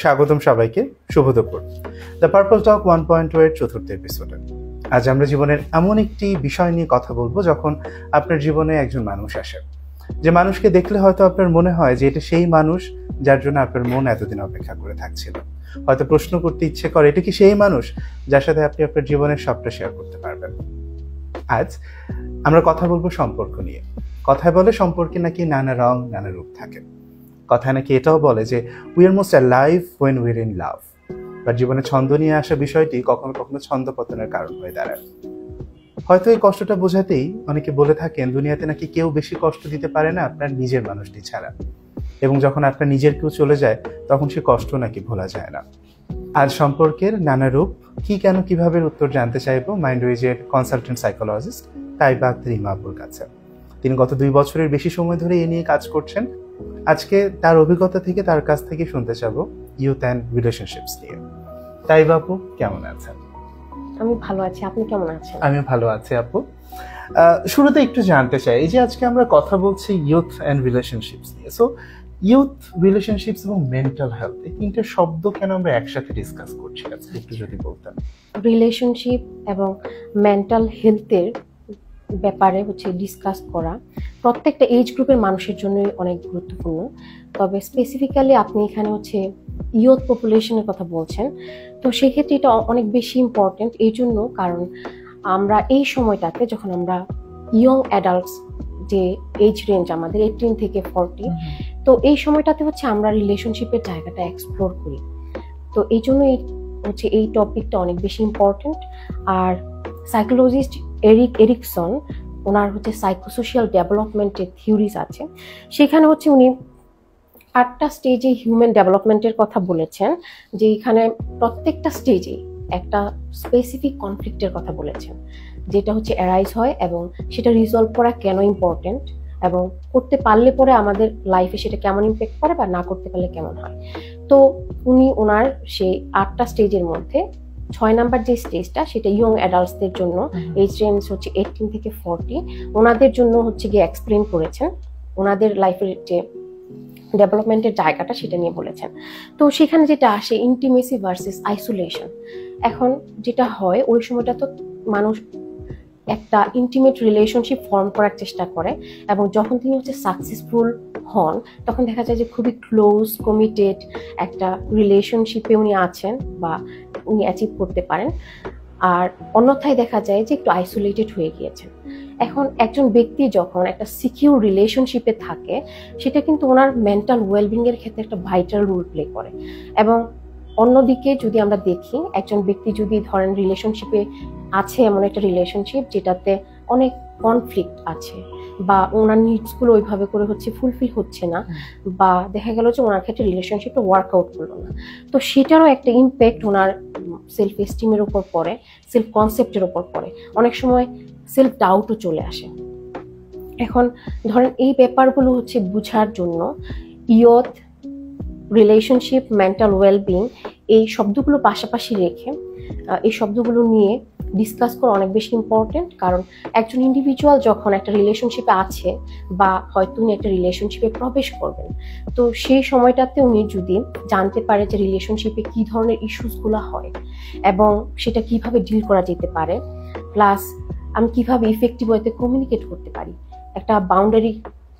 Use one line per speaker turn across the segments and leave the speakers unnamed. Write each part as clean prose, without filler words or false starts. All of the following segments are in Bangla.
স্বাগতম সবাইকে। শুভ দুপুর। দ্য পার্পল টক 1.2 এর চতুর্থ এপিসোডে আজ আমরা জীবনের এমন একটি বিষয় নিয়ে কথা বলবো যখন আপনার জীবনে একজন মানুষ আসে, যে মানুষকে দেখলে হয়তো আপনার মনে হয় যে এটা সেই মানুষ যার জন্য আপনার মন এতদিন অপেক্ষা করে থাকছিল। হয়তো প্রশ্ন করতে ইচ্ছে করে, এটা কি সেই মানুষ যার সাথে আপনি আপনার জীবনের সবটা শেয়ার করতে পারবেন। আজ আমরা কথা বলবো সম্পর্ক নিয়ে। কথায় বলে সম্পর্কে নাকি নানা রং নানা রূপ থাকে। কথায় নাকি এটাও বলে যে we are most alive when we're in love. বা জীবনে ছন্দ নিয়ে আসা বিষয়টি কখনো কখনো ছন্দপতনের কারণ হয়ে দাঁড়ায়। হয়তো এই কষ্টটা বোঝাতেই অনেকে বলে থাকেন দুনিয়াতে নাকি কেউ বেশি কষ্ট দিতে পারে না আপনার নিজের মানুষটি ছাড়া, এবং যখন আপনার নিজের কেউ চলে যায় তখন সে কষ্ট নাকি ভোলা যায় না। আজ সম্পর্কের নানা রূপ কি, কেন, কিভাবে উত্তর জানতে চাইবো মাইন্ডওয়েজের কনসালটেন্ট সাইকোলজিস্ট তাইবা রিমা আপুর কাছে। তিনি গত 2 বছরের বেশি সময় ধরে এ নিয়ে কাজ করছেন। আজকে তার অভিজ্ঞতা থেকে তার কাছ থেকে শুনতে চাবো ইউথ অ্যান্ড রিলেশনশিপস নিয়ে। তাইবা আপু, কেমন আছেন?
আমি ভালো আছি, আপনি কেমন আছেন?
আমি ভালো আছি আপু। শুরুতে একটু জানতে চাই, এই যে আজকে আমরা কথা বলছি ইউথ অ্যান্ড রিলেশনশিপস নিয়ে, সো ইউথ, রিলেশনশিপস এবং মেন্টাল হেলথ, এই তিনটে শব্দ কেন আমরা একসাথে ডিসকাস করছি আজকে, একটু যদি বলতেন।
রিলেশনশিপ এবং মেন্টাল হেলথের ব্যাপারে ডিসকাস করা প্রত্যেকটা এজ গ্রুপের মানুষের জন্যই অনেক গুরুত্বপূর্ণ। তবে স্পেসিফিক্যালি আপনি এখানে ইয়ুথ পপুলেশনের কথা বলছেন, তো সেক্ষেত্রে এটা অনেক বেশি ইম্পর্টেন্ট এই জন্য, কারণ আমরা এই সময়টাতে যখন আমরা ইয়ং অ্যাডাল্টস, যে এজ রেঞ্জ আমাদের 18 থেকে 40, তো এই সময়টাতে আমরা রিলেশনশিপের জায়গাটা এক্সপ্লোর করি। তো এই জন্য এই টপিকটা অনেক বেশি ইম্পর্টেন্ট। আর সাইকোলজিস্ট এরিকসন, ওনার সাইকোসোশিয়াল ডেভেলপমেন্টের থিওরিজ আছে, সেখানে উনি 8টা স্টেজে হিউম্যান ডেভেলপমেন্টের কথা বলেছেন, যে এখানে প্রত্যেকটা স্টেজে একটা স্পেসিফিক কনফ্লিক্টের কথা বলেছেন, যেটা অ্যারাইজ হয় এবং সেটা রিজলভ করা কেন ইম্পর্টেন্ট, এবং করতে পারলে পরে আমাদের লাইফে সেটা কেমন ইম্প্যাক্ট করে বা না করতে পারলে কেমন হয়। তো উনি ওনার সেই 8টা স্টেজের মধ্যে 6 নাম্বার যে স্টেজটা, সেটা ইয়ং অ্যাডাল্টসদের জন্য, এজ রেঞ্জ 18 থেকে 40, ওনাদের জন্য গিয়ে এক্সপ্লেন করেছেন, ওনাদের লাইফের যে ডেভেলপমেন্টের জায়গাটা সেটা নিয়ে বলেছেন। তো সেখানে যেটা আসে, ইন্টিমেসি ভার্সেস আইসোলেশন। এখন যেটা হয়, ওই সময়টা তো মানুষ একটা ইন্টিমেট রিলেশনশিপ ফর্ম করার চেষ্টা করে, এবং যখন তিনি সাকসেসফুল হন তখন দেখা যায় যে খুবই ক্লোজ কমিটেড একটা রিলেশনশিপে উনি আছেন বা উনি অ্যাচিভ করতে পারেন। আর অন্যথায় দেখা যায় যে একটু আইসোলেটেড হয়ে গিয়েছেন। এখন একজন ব্যক্তি যখন একটা সিকিউর রিলেশনশিপে থাকে, সেটা কিন্তু ওনার মেন্টাল ওয়েলবিং এর ক্ষেত্রে একটা ভাইটাল রোল প্লে করে। এবং অন্যদিকে যদি আমরা দেখি, একজন ব্যক্তি যদি ধরেন রিলেশনশিপে আছে, এমন একটা রিলেশনশিপ যেটাতে অনেক কনফ্লিক্ট আছে, বা ওনার নিডসগুলো ওইভাবে করে ফুলফিল হচ্ছে না, বা দেখা গেল যে ওনার ক্ষেত্রে রিলেশনশিপটা ওয়ার্কআউট করলো না, তো সেটারও একটা ইম্প্যাক্ট ওনার সেলফ এস্টিমের উপর পড়ে, সেলফ কনসেপ্টের উপর পড়ে, অনেক সময় সেলফ ডাউটও চলে আসে। এখন ধরেন এই ব্যাপারগুলো বুঝার জন্য ইয়ুথ, রিলেশনশিপ, মেন্টাল ওয়েলবিং, এই শব্দগুলো পাশাপাশি রেখে এই শব্দগুলো নিয়ে ডিসকাস করা অনেক বেশি ইম্পর্টেন্ট। কারণ একজন ইন্ডিভিজুয়াল যখন একটা রিলেশনশিপে আছে, বা হয়তো উনি একটা রিলেশনশিপে প্রবেশ করবেন, তো সেই সময়টাতে উনি যদি জানতে পারে যে রিলেশনশিপে কি ধরনের ইস্যুসগুলো হয় এবং সেটা কিভাবে ডিল করা যেতে পারে, প্লাস আমি কিভাবে ইফেক্টিভ ওয়েতে কমিউনিকেট করতে পারি, একটা বাউন্ডারি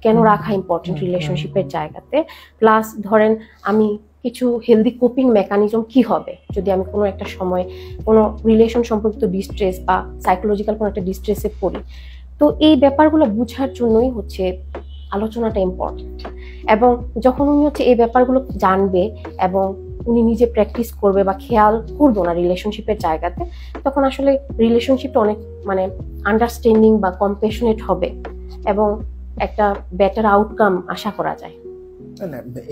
কেন রাখা ইম্পর্টেন্ট রিলেশনশিপের জায়গাতে, প্লাস ধরেন আমি কিছু হেলদি কোপিং মেকানিজম কি হবে যদি আমি কোনো একটা সময় কোনো রিলেশন সম্পর্কিত ডিস্ট্রেস বা সাইকোলজিক্যাল কোনো একটা ডিস্ট্রেসে পড়ি। তো এই ব্যাপারগুলো বোঝার জন্যই আলোচনাটা ইম্পর্টেন্ট। এবং যখন উনি এই ব্যাপারগুলো জানবে এবং উনি নিজে প্র্যাকটিস করবে বা খেয়াল করবো না রিলেশনশিপের জায়গাতে, তখন আসলে রিলেশনশিপটা অনেক আন্ডারস্ট্যান্ডিং বা কম্প্যাশনেট হবে এবং একটা বেটার আউটকাম আশা করা যায়।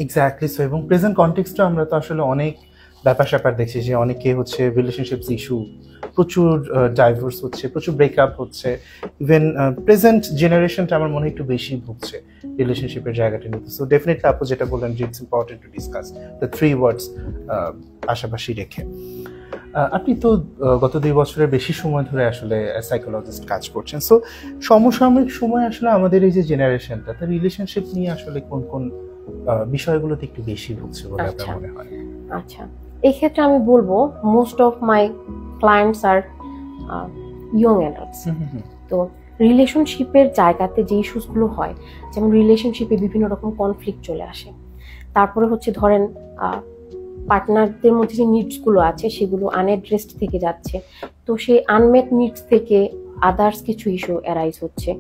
Exactly so. এবং প্রেজেন্ট কনটেক্সটে আমরা তো আসলে অনেক ব্যাপার স্যাপার দেখছি, যে অনেকে রিলেশনশিপস ইস্যু, প্রচুর ডাইভোর্স হচ্ছে, প্রচুর ব্রেকআপ হচ্ছে। ইভেন প্রেজেন্ট জেনারেশনটা আমার মনে হয় একটু বেশি ভুগছে রিলেশনশিপের জায়গাটা নিতে। সো ডেফিনেটলি আপু যেটা বললেন, যে it's important to discuss the 3 ওয়ার্ডস পাশাপাশি রেখে। আপনি তো গত 2 বছরের বেশি সময় ধরে আসলে সাইকোলজিস্ট কাজ করছেন। সো সমসাময়িক সময় আসলে আমাদের এই যে জেনারেশনটা, তার রিলেশনশিপ নিয়ে আসলে কোন কোন বিষয়গুলোতে একটু বেশি ভুগছে বলে আপনার
আচ্ছা।
মনে হয়?
আচ্ছা, এই ক্ষেত্রে আমি বলবো most of my clients are young adults. তো রিলেশনশিপের জায়গাতে যে ইস্যুসগুলো হয়, যেমন রিলেশনশিপে বিভিন্ন রকম কনফ্লিক্ট চলে আসে, তারপরে হচ্ছে ধরেন পার্টনারদের মধ্যে যে নিডসগুলো আছে সেগুলো আনএড্রেসড থেকে যাচ্ছে, তো সেই আনমেট নিডস থেকে আদার্স কিছু ইস্যু অ্যারাইজ হচ্ছে,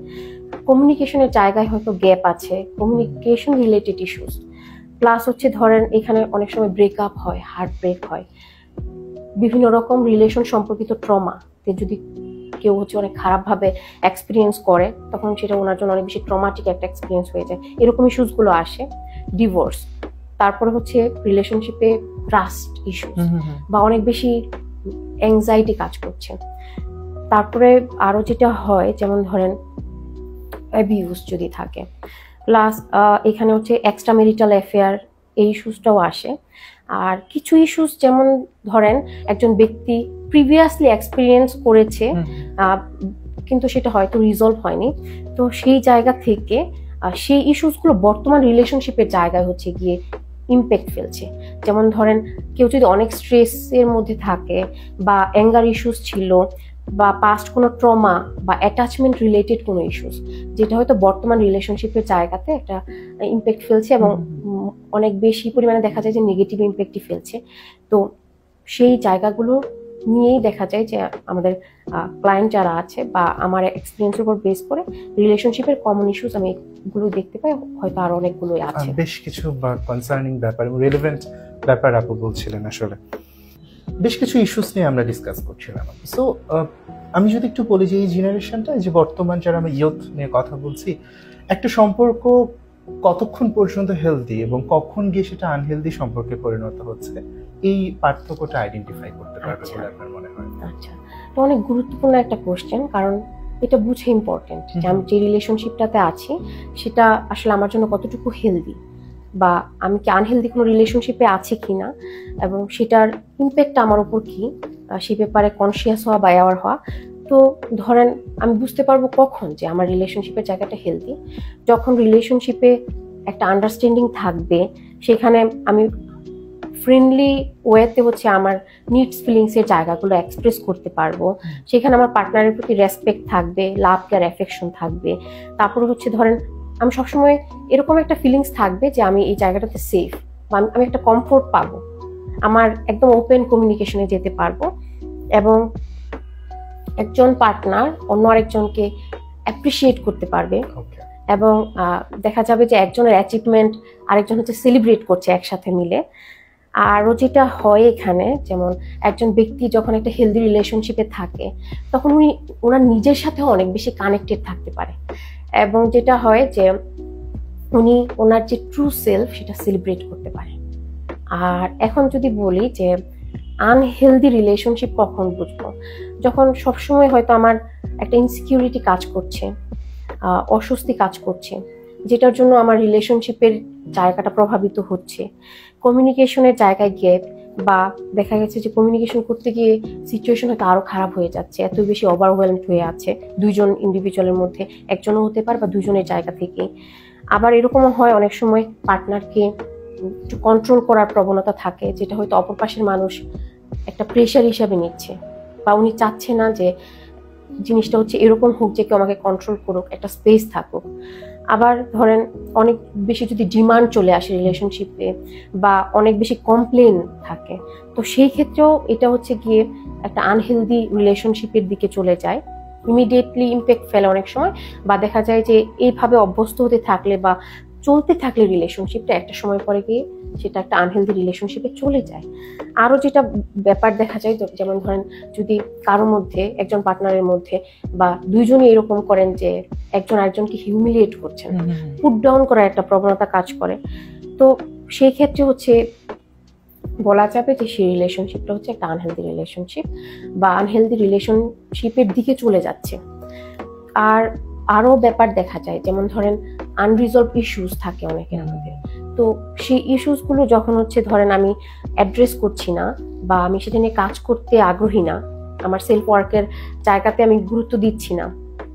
কমিউনিকেশনের জায়গায় হয়তো গ্যাপ আছে, কমিউনিকেশন রিলেটেড ইস্যুস, প্লাস হচ্ছে ধরেন এখানে অনেক সময় ব্রেকআপ হয়, হার্ট ব্রেক হয়, বিভিন্ন রকম রিলেশন সম্পর্কিত ট্রমাতে যদি কেউ হচ্ছে অনেক খারাপভাবে এক্সপিরিয়েন্স করে তখন সেটা ওনার জন্য অনেক বেশি ট্রমাটিক একটা এক্সপিরিয়েন্স হয়ে যায়, এরকম ইস্যুসগুলো আসে, ডিভোর্স, তারপরে হচ্ছে রিলেশনশিপে ট্রাস্ট ইস্যুস বা অনেক বেশি অ্যাংজাইটি কাজ করছে, তারপরে আরো যেটা হয় যেমন ধরেন অ্যাবিউজ যদি থাকে, প্লাস এখানে হচ্ছে এক্সট্রা ম্যারিটাল অ্যাফেয়ার, এই ইস্যুসটাও আসে। আর কিছু ইস্যুস যেমন ধরেন একজন ব্যক্তি প্রিভিয়াসলি এক্সপিরিয়েন্স করেছে কিন্তু সেটা হয়তো রিজলভ হয়নি, তো সেই জায়গা থেকে সেই ইস্যুসগুলো বর্তমান রিলেশনশিপের জায়গায় হচ্ছে গিয়ে ইম্প্যাক্ট ফেলছে। যেমন ধরেন কেউ যদি অনেক স্ট্রেসের মধ্যে থাকে বা অ্যাঙ্গার ইস্যুস ছিল বা পাস্ট কোনো ট্রমা বা অ্যাটাচমেন্ট রিলেটেড কোনো ইস্যুস, যেটা হয়তো বর্তমান রিলেশনশিপের জায়গাতে একটা ইম্প্যাক্ট ফেলছে এবং অনেক বেশি পরিমাণে দেখা যায় যে নেগেটিভ ইম্প্যাক্টই ফেলছে, তো সেই জায়গাগুলো নিয়েই দেখা যায় যে আমাদের ক্লায়েন্ট যারা আছে বা আমার এক্সপিরিয়েন্সের উপর বেস করে রিলেশনশিপের কমন ইস্যুস আমি এগুলো দেখতে পাই, হয়তো আরো অনেকগুলোই আছে।
বেশ কিছু কনসার্নিং ব্যাপার এবং রিলেভেন্ট ব্যাপার আপু বলছিলেন, আসলে বেশ কিছু ইস্যুস নিয়ে আমরা ডিসকাস করছিলাম। সো আমি যদি একটু বলি যে এই জেনারেশনটা, যে বর্তমান যারা আমরা ইয়ুথ নিয়ে কথা বলছি, একটা সম্পর্ক কতক্ষণ পর্যন্ত হেলদি এবং কখন গিয়ে সেটা আনহেলদি সম্পর্কে পরিণত হচ্ছে, এই পার্থক্যটা আইডেন্টিফাই করতে পারবে বলে আপনার মনে হয়?
আচ্ছা, তো অনেক গুরুত্বপূর্ণ একটা কোশ্চেন, কারণ এটা বুঝা ইম্পর্টেন্ট যে আমি যে রিলেশনশিপটাতে আছি সেটা আসলে আমার জন্য কতটুকু হেলদি, বা আমি কি আনহেলদি কোনো রিলেশনশিপে আছি কিনা এবং সেটার ইম্প্যাক্টটা আমার উপর কি, সে ব্যাপারে কনসিয়াস হওয়া বা অ্যাওয়ার হওয়া। তো ধরেন আমি বুঝতে পারবো কখন যে আমার রিলেশনশিপের জায়গাটা হেলদি, যখন রিলেশনশিপে একটা আন্ডারস্ট্যান্ডিং থাকবে, সেখানে আমি ফ্রেন্ডলি ওয়েতে হচ্ছে আমার নিডস ফিলিংসের জায়গাগুলো এক্সপ্রেস করতে পারবো, সেখানে আমার পার্টনারের প্রতি রেসপেক্ট থাকবে, লাভ কেয়ার অ্যাফেকশন থাকবে, তারপরে হচ্ছে ধরেন আমি সবসময় এরকম একটা ফিলিংস থাকবে যে আমি এই জায়গাটাতে সেফ বা আমি একটা কমফোর্ট পাবো, আমার একদম ওপেন কমিউনিকেশনে যেতে পারবো এবং একজন পার্টনার অন্য আরেকজনকে অ্যাপ্রিসিয়েট করতে পারবে এবং দেখা যাবে যে একজনের অ্যাচিভমেন্ট আরেকজন হচ্ছে সেলিব্রেট করছে একসাথে মিলে। আরও যেটা হয় এখানে, যেমন একজন ব্যক্তি যখন একটা হেলদি রিলেশনশিপে থাকে তখন ওনার নিজের সাথেও অনেক বেশি কানেক্টেড থাকতে পারে এবং যেটা হয় যে উনি ওনার যে ট্রু সেলফ সেটা সেলিব্রেট করতে পারে। আর এখন যদি বলি যে আনহেলদি রিলেশনশিপ কখন বুঝবো, যখন সবসময় হয়তো আমার একটা ইনসিকিউরিটি কাজ করছে, অস্বস্তি কাজ করছে, যেটার জন্য আমার রিলেশনশিপের জায়গাটা প্রভাবিত হচ্ছে, কমিউনিকেশনের জায়গায় গ্যাপ, বা দেখা গেছে যে কমিউনিকেশন করতে গিয়ে সিচুয়েশন হয়তো আরো খারাপ হয়ে যাচ্ছে, এত বেশি ওভারওয়েলমড হয়ে আছে দুইজন ইন্ডিভিজুয়ালের মধ্যে, একজনও হতে পারে বা দুজনের জায়গা থেকে। আবার এরকমও হয় অনেক সময় পার্টনারকে একটু কন্ট্রোল করার প্রবণতা থাকে, যেটা হয়তো অপর পাশের মানুষ একটা প্রেশার হিসাবে নিচ্ছে বা উনি চাচ্ছে না যে জিনিসটা হচ্ছে এরকম হোক যে কেউ আমাকে কন্ট্রোল করুক, একটা স্পেস থাকুক। আবার ধরেন অনেক বেশি যদি ডিমান্ড চলে আসে রিলেশনশিপে বা অনেক বেশি কমপ্লেন থাকে, তো সেই ক্ষেত্রেও এটা হচ্ছে গিয়ে একটা আনহেলদি রিলেশনশিপের দিকে চলে যায়, ইমিডিয়েটলি ইম্প্যাক্ট ফেলে অনেক সময়, বা দেখা যায় যে এইভাবে অভ্যস্ত হতে থাকলে বা চলতে থাকলে রিলেশনশিপটা একটা সময় পরে গিয়ে সেটা একটা আনহেলদি রিলেশনশিপে চলে যায়। আরো যেটা ব্যাপার দেখা যায়, যেমন ধরেন যদি কারোর মধ্যে একজন পার্টনারের মধ্যে বা দুইজনই এরকম করেন যে একজন আরেকজনকে হিউমিলিয়েট করছেন, পুট ডাউন করার একটা প্রবণতা কাজ করে, তো সেই ক্ষেত্রে হচ্ছে বলা যাবে যে সেই রিলেশনশিপটা হচ্ছে একটা আনহেলদি রিলেশনশিপ বা আনহেলদি রিলেশনশিপের দিকে চলে যাচ্ছে। আর আরো ব্যাপার দেখা যায়, যেমন ধরেন আনরিজলভ ইস্যুস থাকে অনেকের মধ্যে, তো সেই ইস্যুসগুলো যখন হচ্ছে ধরেন আমি অ্যাড্রেস করছি না বা আমি সেটা নিয়ে কাজ করতে আগ্রহী না, আমার সেলফ ওয়ার্কের জায়গাতে আমি গুরুত্ব দিচ্ছি না,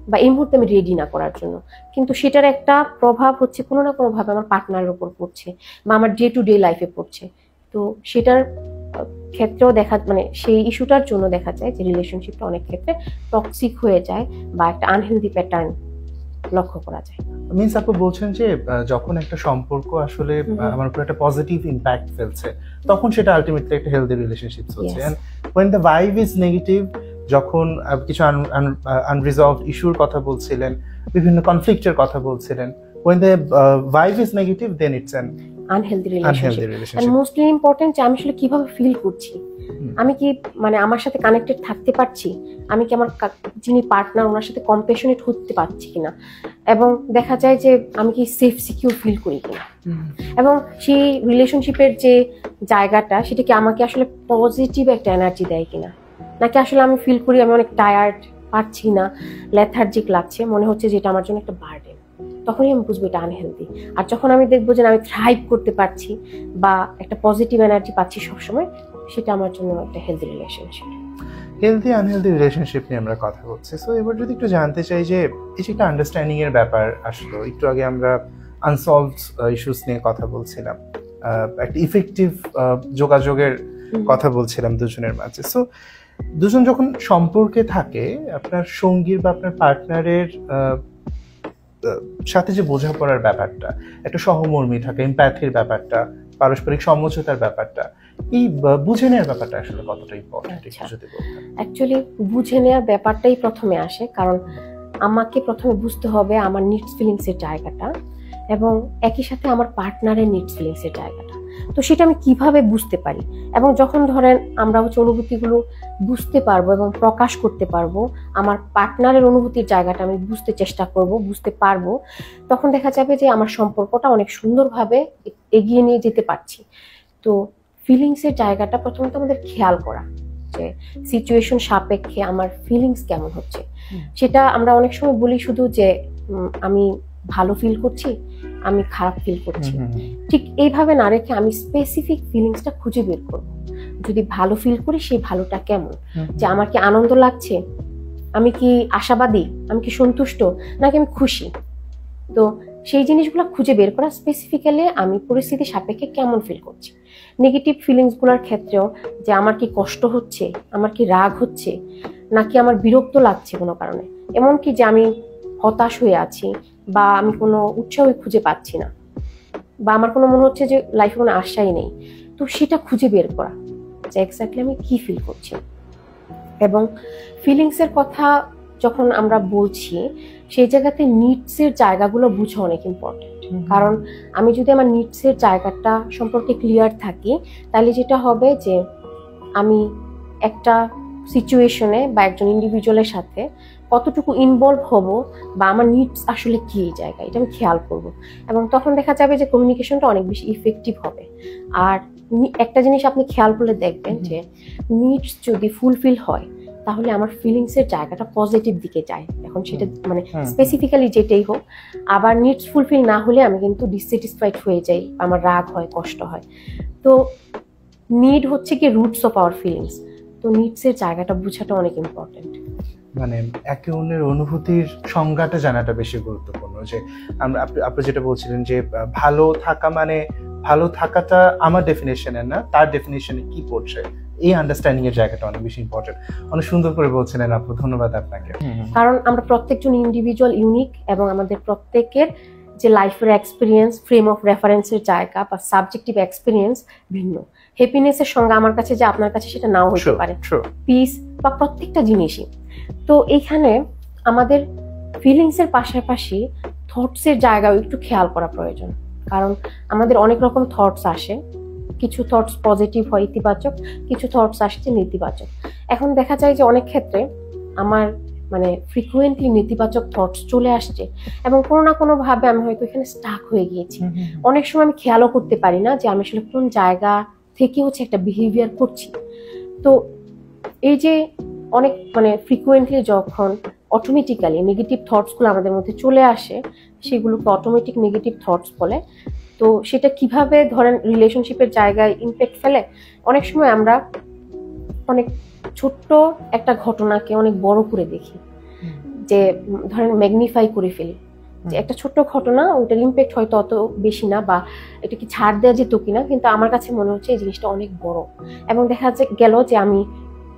বা এই মুহূর্তে আমি রেডি না করার জন্য, কিন্তু সেটার একটা প্রভাব হচ্ছে কোনো না কোনো ভাবে আমার পার্টনারের উপর পড়ছে বা আমার ডে টু ডে লাইফে পড়ছে। তো সেটার ক্ষেত্রেও মানে সেই ইস্যুটার জন্য দেখা যায় যে রিলেশনশিপটা অনেক ক্ষেত্রে টক্সিক হয়ে যায় বা একটা আনহেলদি প্যাটার্ন লক্ষ্য করা যায়।
মিন্স আপু বলছেন যে যখন একটা সম্পর্ক আসলে আমার উপর একটা পজিটিভ ইম্প্যাক্ট ফেলছে, তখন সেটা আলটিমেটলি একটা হেলদি রিলেশনশিপ হচ্ছে। And when the vibe is negative, যখন কিছু আনরিজলভড ইস্যুর কথা বলছিলেন, বিভিন্ন কনফ্লিক্টের কথা বলছিলেন, when the vibe is negative, then it's an
unhealthy relationship. And mostly important যে আমি আসলে কিভাবে ফিল করছি, আমি কি মানে আমার সাথে কানেক্টেড থাকতে পারছি, আমি কি আমার যিনি পার্টনার ওনার সাথে কম্প্যাশনেট হতে পারছি কিনা, এবং দেখা যায় যে আমি কি সেফ সিকিউর ফিল করি কিনা, এবং সেই রিলেশনশিপের যে জায়গাটা সেটা কি আমাকে আসলে পজিটিভ একটা এনার্জি দেয় কিনা, নাকি আসলে আমি ফিল করি আমি অনেক টায়ার্ড, পারছি না, লেথার্জিক লাগছে, মনে হচ্ছে যে এটা আমার জন্য একটা বার্ডেন, তখনই আমি বুঝবো এটা আনহেলদি। আর যখন আমি দেখবো যে আমি থ্রাইভ করতে পারছি বা একটা পজিটিভ এনার্জি পাচ্ছি সবসময়, সেটা আমার জন্য একটা healthy relationship.
Healthy unhealthy relationship নিয়ে আমরা কথা বলছি। সো এবার যদি একটু জানতে চাই যে এই যে একটা আন্ডারস্ট্যান্ডিং এর ব্যাপার আসলো, একটু আগে আমরা আনসলভড ইস্যুস নিয়ে কথা বলছিলাম, একটা ইফেক্টিভ যোগাযোগের কথা বলছিলাম দুজনের মাঝে। সো দুজন যখন সম্পর্কে থাকে, আপনার সঙ্গীর বা আপনার পার্টনারের সাথে যে বোঝাপড়ার ব্যাপারটা, একটা সহমর্মী থাকে, এমপ্যাথির ব্যাপারটা, পারস্পরিক সমঝোতার ব্যাপারটা, এই বুঝে নেওয়ার ব্যাপারটা আসলে কতটা ইম্পর্টেন্ট যদি বলতেন।
অ্যাকচুয়ালি বুঝে নেওয়ার ব্যাপারটাই প্রথমে আসে, কারণ আমাকে প্রথমে বুঝতে হবে আমার নিডস ফিলিংস এর জায়গাটা এবং একই সাথে আমার পার্টনারের নিডস ফিলিংস এর জায়গাটা। তো সেটা আমি কিভাবে বুঝতে পারি, এবং যখন ধরেন আমরা অনুভূতিগুলো বুঝতে পারবো এবং প্রকাশ করতে পারবো, আমার পার্টনারের অনুভূতির জায়গাটা আমি বুঝতে চেষ্টা করব, বুঝতে পারবো, তখন দেখা যাবে যে আমার সম্পর্কটা অনেক সুন্দরভাবে এগিয়ে নিয়ে যেতে পারছি। তো ফিলিংসের জায়গাটা প্রথমত আমাদের খেয়াল করা, যে সিচুয়েশন সাপেক্ষে আমার ফিলিংস কেমন হচ্ছে। সেটা আমরা অনেক সময় বলি শুধু যে আমি ভালো ফিল করছি, আমি খারাপ ফিল করছি, ঠিক এইভাবে না রেখে আমি স্পেসিফিক ফিলিংসটা খুঁজে বের করব। যদি ভালো ফিল করি সেই ভালোটা কেমন, যে আমার কি আনন্দ লাগছে, আমি কি আশাবাদী, আমি কি সন্তুষ্ট, নাকি আমি খুশি। তো সেই জিনিসগুলো খুঁজে বের করা, স্পেসিফিক্যালি আমি পরিস্থিতি সাপেক্ষে কেমন ফিল করছি। নেগেটিভ ফিলিংসগুলোর ক্ষেত্রেও যে আমার কি কষ্ট হচ্ছে, আমার কি রাগ হচ্ছে, নাকি আমার বিরক্ত লাগছে কোনো কারণে, এমনকি যে আমি হতাশ হয়ে আছি বা আমি কোনো উৎসাহই খুঁজে পাচ্ছি না, বা আমার কোনো মনে হচ্ছে যে লাইফে কোনো আশাই নেই। তো সেটা খুঁজে বের করা যে এক্স্যাক্টলি আমি কি ফিল করছি। এবং ফিলিংসের কথা যখন আমরা বলছি, সেই জায়গাতে নিডসের জায়গাগুলো বোঝা অনেক ইম্পর্টেন্ট। কারণ আমি যদি আমার নিডসের জায়গাটা সম্পর্কে ক্লিয়ার থাকি, তাহলে যেটা হবে যে আমি একটা সিচুয়েশনে বা একজন ইন্ডিভিজুয়ালের সাথে কতটুকু ইনভলভ হব বা আমার নিডস আসলে কি এই জায়গায়, এটা আমি খেয়াল করব। এবং তখন দেখা যাবে যে কমিউনিকেশনটা অনেক বেশি ইফেক্টিভ হবে। আর একটা জিনিস আপনি খেয়াল করলে দেখবেন যে নিডস যদি ফুলফিল হয়, তাহলে আমার ফিলিংসের জায়গাটা পজিটিভ দিকে যায়। এখন সেটা মানে স্পেসিফিক্যালি যেটাই হোক, আবার নিডস ফুলফিল না হলে আমি কিন্তু ডিসস্যাটিসফাইড হয়ে যাই, আমার রাগ হয়, কষ্ট হয়। তো নিড হচ্ছে কি রুটস অফ আওয়ার ফিলিংস। তো নিডসের জায়গাটা বোঝাটা অনেক ইম্পর্টেন্ট।
মানে একে অন্যের অনুভূতির সংজ্ঞাটা জানাটা বেশি গুরুত্বপূর্ণ। যে আপনি যেটা বলছিলেন যে ভালো থাকা মানে ভালো থাকাটা আমার ডেফিনেশনের না, তার ডেফিনেশনে কি পড়ছে, এই আন্ডারস্ট্যান্ডিং এর জায়গাটা অনেক বেশি ইম্পর্টেন্ট। অনেক সুন্দর করে বলছিলেন আপু, ধন্যবাদ আপনাকে।
কারণ আমরা প্রত্যেকজন ইন্ডিভিজুয়াল ইউনিক, এবং আমাদের প্রত্যেকের যে লাইফের এক্সপিরিয়েন্স, ফ্রেম অফ রেফারেন্সের জায়গা বা সাবজেক্টিভ এক্সপিরিয়েন্স ভিন্ন। হ্যাপিনেসের সঙ্গে আমার কাছে যে আপনার কাছে সেটা নাও হতে পারে, পিস বা প্রত্যেকটা জিনিসই। তো এইখানে আমাদের ফিলিংসের পাশাপাশি থটসের জায়গাও একটু খেয়াল করা প্রয়োজন। কারণ আমাদের অনেক রকম থটস আসে, কিছু থটস পজিটিভ হয়, ইতিবাচক, কিছু থটস আসছে নেতিবাচক। এখন দেখা যায় যে অনেক ক্ষেত্রে আমার মানে ফ্রিকুয়েন্টলি নেতিবাচক থটস চলে আসছে, এবং কোনো না কোনো ভাবে আমি হয়তো এখানে স্টাক হয়ে গিয়েছি। অনেক সময় আমি খেয়ালও করতে পারি না যে আমি আসলে কোন জায়গা থেকে হচ্ছে একটা বিহেভিয়ার করছি। তো এই যে অনেক মানে ফ্রিকুয়েন্টলি যখন অটোমেটিক্যালি নেগেটিভ থটসগুলো আমাদের মধ্যে চলে আসে, সেগুলোকে অটোমেটিক নেগেটিভ থটস বলে। তো সেটা কিভাবে ধরেন রিলেশনশিপের জায়গায় ইমপ্যাক্ট ফেলে, অনেক সময় আমরা অনেক ছোট্ট একটা ঘটনাকে অনেক বড় করে দেখি, যে ধরেন ম্যাগনিফাই করে ফেলি, যে একটা ছোট্ট ঘটনা ওইটার ইম্প্যাক্ট হয়তো অত বেশি না বা এটা কি ছাড় দেওয়া যেত কিনা, কিন্তু আমার কাছে মনে হচ্ছে এই জিনিসটা অনেক বড়। এবং দেখা গেল যে আমি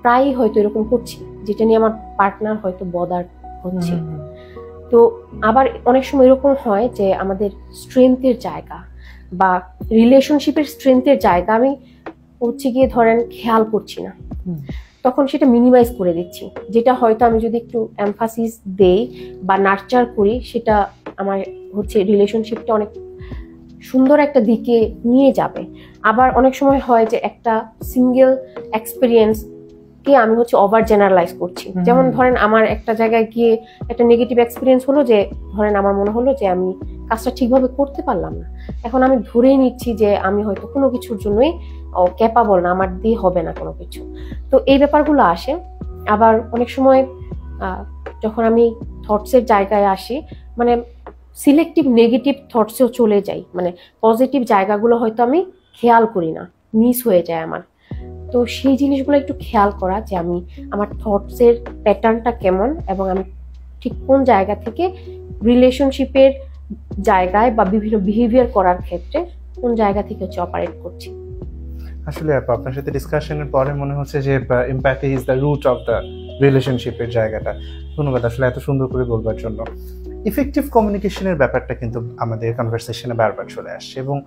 প্রায়ই হয়তো এরকম করছি, যেটা নিয়ে আমার পার্টনার হয়তো বদার হচ্ছে। তো আবার অনেক সময় এরকম হয় যে আমাদের স্ট্রেংথের জায়গা বা রিলেশনশিপের স্ট্রেংথের জায়গা আমি হচ্ছে গিয়ে ধরেন খেয়াল করছি না, তখন সেটা মিনিমাইজ করে দিচ্ছি, যেটা হয়তো আমি যদি একটু এমফাসিস দেই বা নার্চার করি সেটা আমার হচ্ছে রিলেশনশিপটা অনেক সুন্দর একটা দিকে নিয়ে যাবে। আবার অনেক সময় হয় যে একটা সিঙ্গেল এক্সপিরিয়েন্স কে আমি হচ্ছে ওভার জেনারেলাইজ করছি। যেমন ধরেন আমার একটা জায়গায় গিয়ে একটা নেগেটিভ এক্সপিরিয়েন্স হলো, যে ধরেন আমার মনে হলো যে আমি কাজটা ঠিকভাবে করতে পারলাম না, এখন আমি ধরেই নিচ্ছি যে আমি হয়তো কোনো কিছুর জন্যই ক্যাপাবল না, আমার দিয়ে হবে না কোনো কিছু। তো এই ব্যাপারগুলো আসে। আবার অনেক সময় যখন আমি থটসের জায়গায় আসি, মানে সিলেক্টিভ নেগেটিভ থটসেও চলে যাই, মানে পজিটিভ জায়গাগুলো হয়তো আমি খেয়াল করি না, মিস হয়ে যায় আমার। তো সেই জিনিসগুলো একটু খেয়াল করা যে আমি আমার থটসের প্যাটার্নটা কেমন এবং আমি ঠিক কোন জায়গা থেকে রিলেশনশিপের জায়গায় বা বিভিন্ন বিহেভিয়ার করার ক্ষেত্রে কোন জায়গা থেকে হচ্ছে অপারেট করছি।
আসলে আপনার সাথে ডিসকাশনের পরে মনে হচ্ছে যে empathy is the root of the রিলেশনশিপের জায়গাটা। ধন্যবাদ আসলে এত সুন্দর করে বলবার জন্য। ইফেক্টিভ কমিউনিকেশনের ব্যাপারটা কিন্তু আমাদের কনভারসেশনে বারবার চলে আসছে, এবং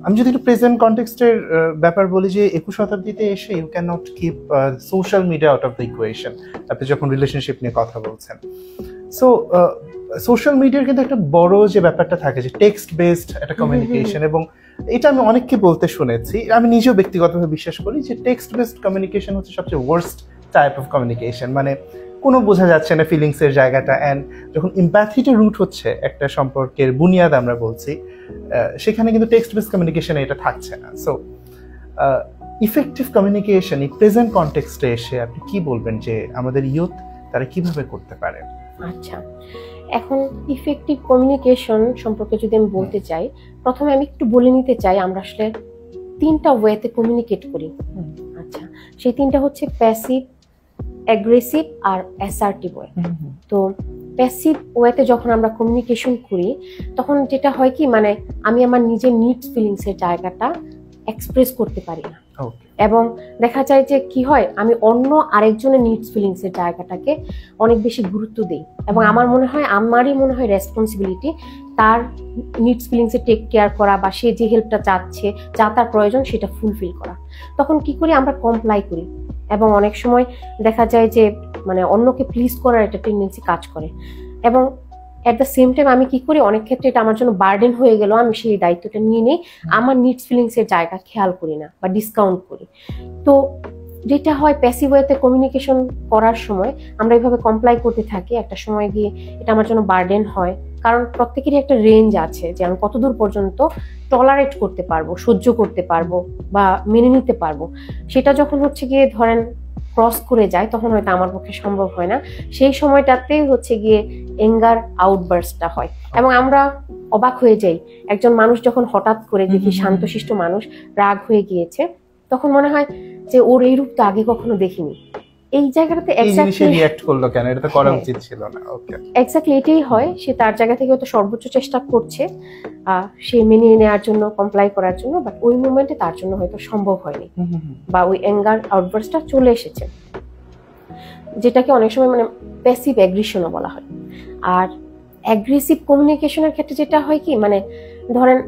আমি যদি একটু প্রেজেন্ট কনটেক্সটের ব্যাপার বলি, যে 21 শতাব্দীতে এসে you can not keep social media out of the equation. আপনি যখন রিলেশনশিপ নিয়ে কথা বলছেন, সো সোশ্যাল মিডিয়ার কিন্তু একটা বড় যে ব্যাপারটা থাকে যে টেক্সট বেসড একটা কমিউনিকেশন, এবং এটা আমি অনেককে বলতে শুনেছি, আমি নিজেও ব্যক্তিগতভাবে বিশ্বাস করি যে টেক্সট বেসড কমিউনিকেশন হচ্ছে সবচেয়ে ওয়ার্স্ট টাইপ অফ কমিউনিকেশন। মানে কোনো বোঝা যাচ্ছে না ফিলিংসের জায়গাটা, অ্যান্ড যখন এমপ্যাথিটা রুট হচ্ছে একটা সম্পর্কের বুনিয়াদ আমরা বলছি, সেখানে কিন্তু টেক্সট বেসড কমিউনিকেশনে এটা থাকছে না। সো ইফেক্টিভ কমিউনিকেশন এই প্রেজেন্ট কনটেক্সটে এসে আপনি কি বলবেন যে আমাদের ইউথ তারা কিভাবে করতে পারে?
আচ্ছা, এখন ইফেক্টিভ কমিউনিকেশন সম্পর্কে যদি আমি বলতে চাই, প্রথমে আমি একটু বলে নিতে চাই আমরা আসলে 3টা ওয়েতে কমিউনিকেট করি। আচ্ছা, সেই 3টা হচ্ছে প্যাসিভ, অ্যাগ্রেসিভ আর অ্যাসার্টিভ ওয়ে। তো প্যাসিভ ওয়েতে যখন আমরা কমিউনিকেশন করি, তখন যেটা হয় কি, মানে আমি আমার নিজের নিডস ফিলিংসের জায়গাটা এক্সপ্রেস করতে পারি না, এবং দেখা যায় যে কি হয়, আমি অন্য আরেকজনের নিডস ফিলিংসের জায়গাটাকে অনেক বেশি গুরুত্ব দিই, এবং আমার মনে হয় আমারই রেসপন্সিবিলিটি তার নিডস ফিলিংসে টেক কেয়ার করা বা সে যে হেল্পটা চাচ্ছে, যা তার প্রয়োজন সেটা ফুলফিল করা। তখন কি করি, আমরা কমপ্লাই করি, এবং অনেক সময় দেখা যায় যে মানে অন্যকে প্লিজ করার একটা টেন্ডেন্সি কাজ করে। এবং এট দ্য সেম টাইম আমি কি করি, অনেক ক্ষেত্রে এটা আমার জন্য বার্ডেন হয়ে গেল, আমি সেই দায়িত্বটা নিয়ে নিই, আমার নিডস ফিলিংসের জায়গা খেয়াল করি না বা ডিসকাউন্ট করি। তো যেটা হয়, প্যাসিভ ওয়েতে কমিউনিকেশন করার সময় আমরা এইভাবে কমপ্লাই করতে থাকি, একটা সময় গিয়ে এটা আমার জন্য বার্ডেন হয়, কারণ প্রত্যেকেরই একটা রেঞ্জ আছে যে আমি কতদূর পর্যন্ত টলারেট করতে পারবো, সহ্য করতে পারবো বা মেনে নিতে পারবো। সেটা যখন হচ্ছে গিয়ে ধরেন ক্রস করে যায়, তখন হয়তো আমার পক্ষে সম্ভব হয় না। সেই সময়টাতেই হচ্ছে গিয়ে এঙ্গার আউটবার্সটা হয়, এবং আমরা অবাক হয়ে যাই। একজন মানুষ যখন হঠাৎ করে দেখি শান্তশিষ্ট মানুষ রাগ হয়ে গিয়েছে, তখন মনে হয় যে ওর এই রূপটা আগে কখনো দেখিনি। এই জায়গাটাতে
এক্স্যাক্টলি রিঅ্যাক্ট করলো কেন, এটা তো করা উচিত ছিল না। ওকে,
এক্স্যাক্টলি এটাই হয়, সে তার জায়গা থেকে হয়তো সর্বোচ্চ চেষ্টা করছে সে মেনে নেওয়ার জন্য, কমপ্লাই করার জন্য, বাট ওই মোমেন্টে তার জন্য হয়তো সম্ভব হয়নি, বা ওই অ্যাঙ্গার আউটবার্সটা চলে এসেছে, যেটাকে অনেক সময় মানে প্যাসিভ অ্যাগ্রেশনও বলা হয়। আর অ্যাগ্রেসিভ কমিউনিকেশনের ক্ষেত্রে যেটা হয় কি, মানে ধরেন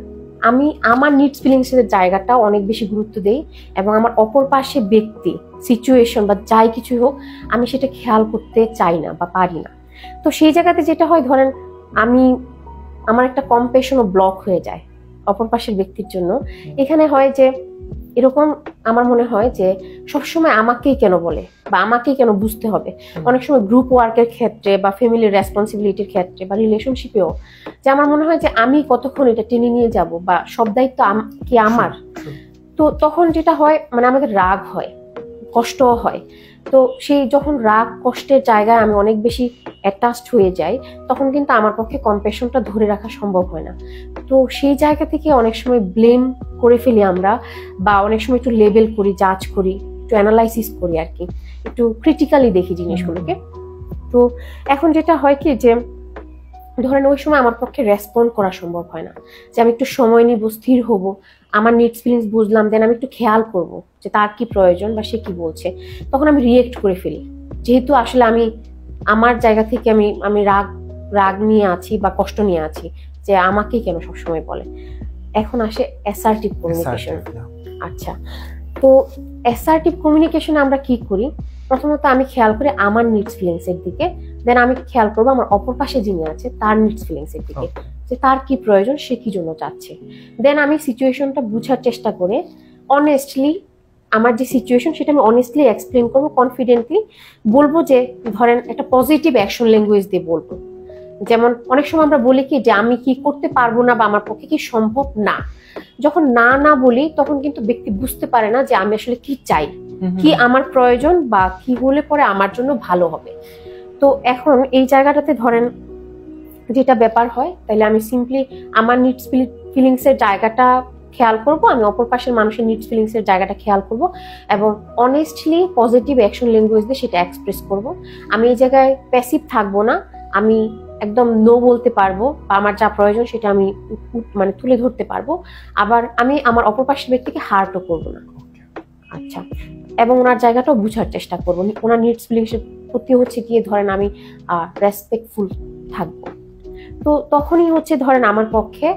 আমি আমার নিডস ফিলিংসের জায়গাটা অনেক বেশি গুরুত্ব দেই, এবং আমার অপর পাশে ব্যক্তি, সিচুয়েশন বা যাই কিছু হোক, আমি সেটা খেয়াল করতে চাই না বা পারি না। তো সেই জায়গাতে যেটা হয়, ধরেন আমার একটা কম্প্যাশনও ব্লক হয়ে যায় অপর পাশের ব্যক্তির জন্য। এখানে হয় যে এরকম আমার মনে হয় যে সবসময় আমাকেই কেন বলে বা আমাকেই কেন বুঝতে হবে। অনেক সময় গ্রুপ ওয়ার্কের ক্ষেত্রে বা ফ্যামিলির রেসপন্সিবিলিটির ক্ষেত্রে বা রিলেশনশিপেও যে আমার মনে হয় যে আমি কতক্ষণ এটা টেনে নিয়ে যাব বা সব দায়িত্ব কি আমার। তো তখন যেটা হয়, মানে আমাদের রাগ হয়, কষ্টও হয়। তো সেই যখন রাগ কষ্টের জায়গায় আমি অনেক বেশি অ্যাটাচড হয়ে যাই, তখন কিন্তু আমার পক্ষে কম্প্যাশনটা ধরে রাখা সম্ভব হয় না। তো সেই জায়গা থেকে অনেক সময় ব্লেম করে ফেলি আমরা, বা অনেক সময় একটু লেবেল করি, জাজ করি, একটু অ্যানালাইসিস করি আর কি, একটু ক্রিটিক্যালি দেখি জিনিসগুলোকে। তো এখন যেটা হয় কি যে ধরেন ওই সময় আমার পক্ষে রেসপন্ড করা সম্ভব হয় না, যে আমি একটু সময় নিব, স্থির হব, আমার নিডস ফিলিংস বুঝলাম, দেন আমি একটু খেয়াল করব যে তার কি প্রয়োজন বা সে কি বলছে। তখন আমি রিয়েক্ট করে ফেলি, যেহেতু আসলে আমি আমার জায়গা থেকে আমি রাগ নিয়ে আছি বা কষ্ট নিয়ে আছি যে আমাকে কেন সবসময় বলে। এখন আসে অ্যাসার্টিভ কমিউনিকেশন। আচ্ছা, তো অ্যাসার্টিভ কমিউনিকেশনে আমরা কি করি? প্রথমত আমি খেয়াল করি আমার নিডস ফিলিংস এর দিকে, দেন আমি খেয়াল করবো আমার অপর পাশে যিনি আছে তার নিডস ফিলিংস এর দিকে, যে তার কি প্রয়োজন, সে কি জন্য চাচ্ছে। দেন আমি সিচুয়েশনটা বুঝার চেষ্টা করে অনেস্টলি আমার যে সিচুয়েশন সেটা আমি অনেস্টলি এক্সপ্লেন করবো, কনফিডেন্টলি বলবো, যে ধরেন একটা পজিটিভ অ্যাকশন ল্যাঙ্গুয়েজ দিয়ে বলবো। যেমন অনেক সময় আমরা বলি কি যে আমি কি করতে পারবো না বা আমার পক্ষে কি সম্ভব না। যখন না না বলি তখন কিন্তু ব্যক্তি বুঝতে পারে না যে আমি আসলে কি চাই, কি আমার প্রয়োজন বা কি হলে পরে আমার জন্য ভালো হবে। তো এখন এই জায়গাটাতে ধরেন যেটা ব্যাপার হয়, তাহলে আমি সিম্পলি আমার নিডস ফিলিংস এর জায়গাটা খেয়াল করব, আমি অপর পাশের মানুষের নিডস ফিলিংস এর জায়গাটা খেয়াল করব এবং অনেস্টলি পজিটিভ অ্যাকশন ল্যাঙ্গুয়েজ দিয়ে সেটা এক্সপ্রেস করব। আমি এই জায়গায় প্যাসিভ থাকবো না, আমি একদম নো বলতে পারবো বা আমার যা প্রয়োজন সেটা আমি মানে তুলে ধরতে পারবো। আবার আমি আমার অপর পাশের ব্যক্তিকে হার্টও করবো না। আচ্ছা, এবং ওনার জায়গাটাও বুঝার চেষ্টা করবো, ওনার নিডস ফিলিংস এর প্রতি হচ্ছে গিয়ে ধরেন আমি রেসপেক্টফুল থাকবো। তো তখনই হচ্ছে ধরেন আমার পক্ষে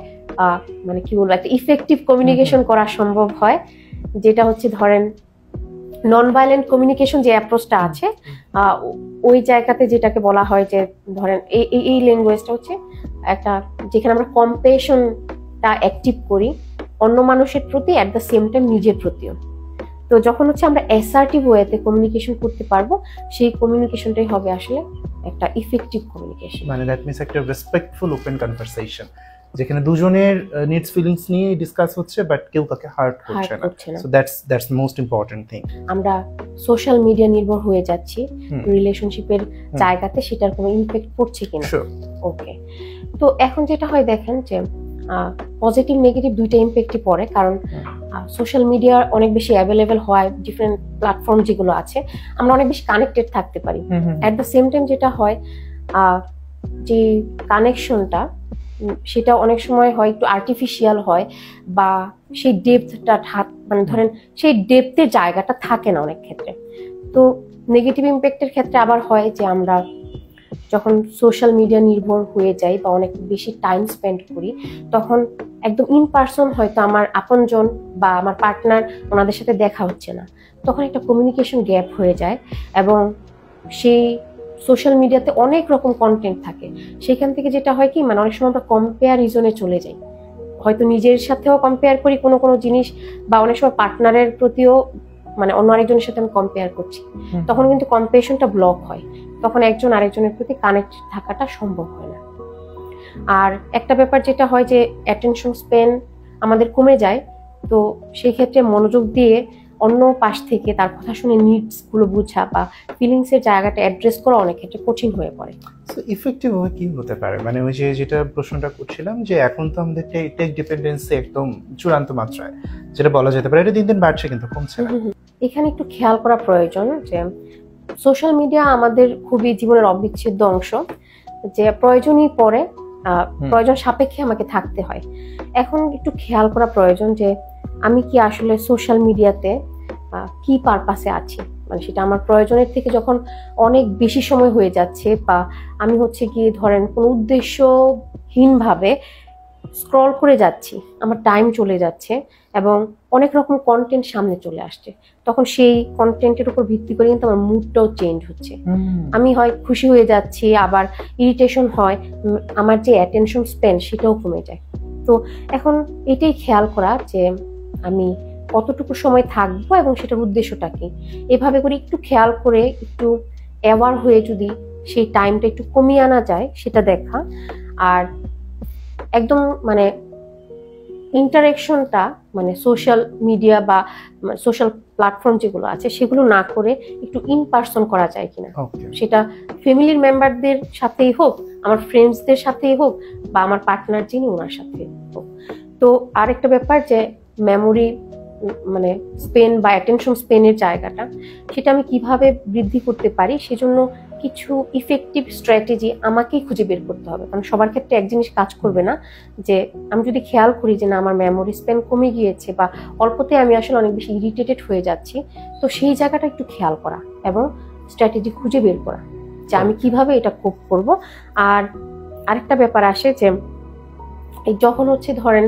মানে কি বলবো, একটা ইফেক্টিভ কমিউনিকেশন করা সম্ভব হয়, যেটা হচ্ছে ধরেন নন ভায়োলেন্ট কমিউনিকেশন যে অ্যাপ্রোচটা আছে ওই জায়গাতে যেটাকে বলা হয় যে ধরেন এই ল্যাঙ্গুয়েজটা হচ্ছে একটা যেখানে আমরা কম্পেশনটা অ্যাক্টিভ করি অন্য মানুষের প্রতি, অ্যাট দ্য সেম টাইম নিজের প্রতিও। তো যখন হচ্ছে আমরা অ্যাসার্টিভ ওয়েতে কমিউনিকেশন করতে পারবো, সেই কমিউনিকেশনটাই হবে আসলে একটা ইফেক্টিভ কমিউনিকেশন।
মানে দ্যাট মিন্স একটা রেসপেক্টফুল ওপেন কনভারসেশন, যেখানে দুজনের নিডস ফিলিংস নিয়ে ডিসকাস হচ্ছে বাট কেউ কাকে হার্ট করছে না। So that's most important thing.
আমরা সোশ্যাল মিডিয়া নির্ভর হয়ে যাচ্ছি রিলেশনশিপের জায়গাতে, সেটার কোনো ইমপ্যাক্ট পড়ছে কিনা। ওকে, তো এখন যেটা হয় দেখেন যে পজিটিভ নেগেটিভ দুইটা ইমপ্যাক্টই পড়ে, কারণ সোশ্যাল মিডিয়া অনেক বেশি অ্যাভেলেবেল হয়, ডিফারেন্ট প্ল্যাটফর্ম যেগুলো আছে আমরা অনেক বেশি কানেক্টেড থাকতে পারি। অ্যাট দ্য সেম টাইম যেটা হয় যে কানেকশনটা সেটা অনেক সময় হয় একটু আর্টিফিশিয়াল হয় বা সেই ডেপথটা মানে ধরেন সেই ডেপথের জায়গাটা থাকে না অনেক ক্ষেত্রে। তো নেগেটিভ ইমপ্যাক্টের ক্ষেত্রে আবার হয় যে আমরা যখন সোশ্যাল মিডিয়া নির্ভর হয়ে যাই বা অনেক বেশি টাইম স্পেন্ড করি, তখন একদম ইন পার্সন হয়তো আমার আপনজন বা আমার পার্টনার ওনাদের সাথে দেখা হচ্ছে না, তখন একটা কমিউনিকেশন গ্যাপ হয়ে যায় এবং সেই সোশ্যাল মিডিয়াতে অনেক রকম কন্টেন্ট থাকে, সেখান থেকে যেটা হয় কি মানে অনেক সময় আমরা কম্পেয়ারিজনে চলে যাই, হয়তো নিজের সাথেও কম্পেয়ার করি কোনো কোনো জিনিস বা অনেক সময় পার্টনারের প্রতিও মানে অন্য আরেকজনের সাথে আমি কম্পেয়ার করছি, তখন কিন্তু কম্পেয়ারেশনটা ব্লক হয়, তখন একজন আরেকজনের প্রতি কানেক্টেড থাকাটা সম্ভব হয় না। আর একটা ব্যাপার যেটা হয় যে অ্যাটেনশন স্প্যান আমাদের কমে যায়, তো সেই ক্ষেত্রে মনোযোগ দিয়ে অন্য পাশ থেকে তার কথা শুনে নিডস গুলো বোঝা বা ফিলিংস এর জায়গাটা অ্যাড্রেস করা অনেক ক্ষেত্রে কঠিন হয়ে পড়ে।
সো ইফেক্টিভ ভাবে কি হতে পারে, মানে ওই যে যেটা প্রশ্নটা করছিলাম যে এখন তো আমাদের টেক ডিপেন্ডেন্সি একদম চূড়ান্ত মাত্রায়, যেটা বলা যেতে পারে এটা দিন দিন বাড়ছে কিন্তু কমছে না।
এখানে একটু খেয়াল করা প্রয়োজন যে সোশ্যাল মিডিয়া আমাদের খুবই জীবনের অবিচ্ছেদ্য অংশ, যে প্রয়োজনই পড়ে, প্রয়োজন সাপেক্ষে আমাকে থাকতে হয়। এখন একটু খেয়াল করা প্রয়োজন যে আমি কি আসলে সোশ্যাল মিডিয়াতে কি পারপাসে আছি, মানে সেটা আমার প্রয়োজনের থেকে যখন অনেক বেশি সময় হয়ে যাচ্ছে বা আমি হচ্ছে কি ধরেন কোনো উদ্দেশ্যহীনভাবে স্ক্রল করে যাচ্ছি, আমার টাইম চলে যাচ্ছে এবং অনেক রকম কন্টেন্ট সামনে চলে আসছে, তখন সেই কন্টেন্টের উপর ভিত্তি করে কিন্তু আমার মুডটাও চেঞ্জ হচ্ছে, আমি হয় খুশি হয়ে যাচ্ছি, আবার ইরিটেশন হয়, আমার যে অ্যাটেনশন স্প্যান সেটাও কমে যায়। তো এখন এটাই খেয়াল করা যে আমি কতটুকু সময় থাকবো এবং সেটার উদ্দেশ্যটা কি, এভাবে করে একটু খেয়াল করে একটু অ্যাওয়ার হয়ে যদি সেই টাইমটা একটু কমিয়ে আনা যায় সেটা দেখা, আর একদম মানে ইন্টারেকশনটা মানে সোশ্যাল মিডিয়া বা সোশ্যাল প্ল্যাটফর্ম যেগুলো আছে সেগুলো না করে একটু ইন পার্সন করা যায় কিনা, সেটা ফ্যামিলির মেম্বারদের সাথেই হোক, আমার ফ্রেন্ডসদের সাথেই হোক বা আমার পার্টনার যিনি ওনার সাথে হোক। তো আরেকটা ব্যাপার যে মেমোরি মানে স্পেন বা অ্যাটেনশন স্পেনের জায়গাটা, সেটা আমি কিভাবে বৃদ্ধি করতে পারি, সেজন্য কিছু ইফেক্টিভ স্ট্র্যাটেজি আমাকেই খুঁজে বের করতে হবে, কারণ সবার ক্ষেত্রে এক জিনিস কাজ করবে না। যে আমি যদি খেয়াল করি যে না আমার মেমোরি স্প্যান কমে গিয়েছে বা অল্পতে আমি আসলে অনেক বেশি ইরিটেটেড হয়ে যাচ্ছি, তো সেই জায়গাটা একটু খেয়াল করা এবং স্ট্র্যাটেজি খুঁজে বের করা যে আমি কিভাবে এটা কোপ করব। আর আরেকটা ব্যাপার আসে যে এই যখন হচ্ছে ধরেন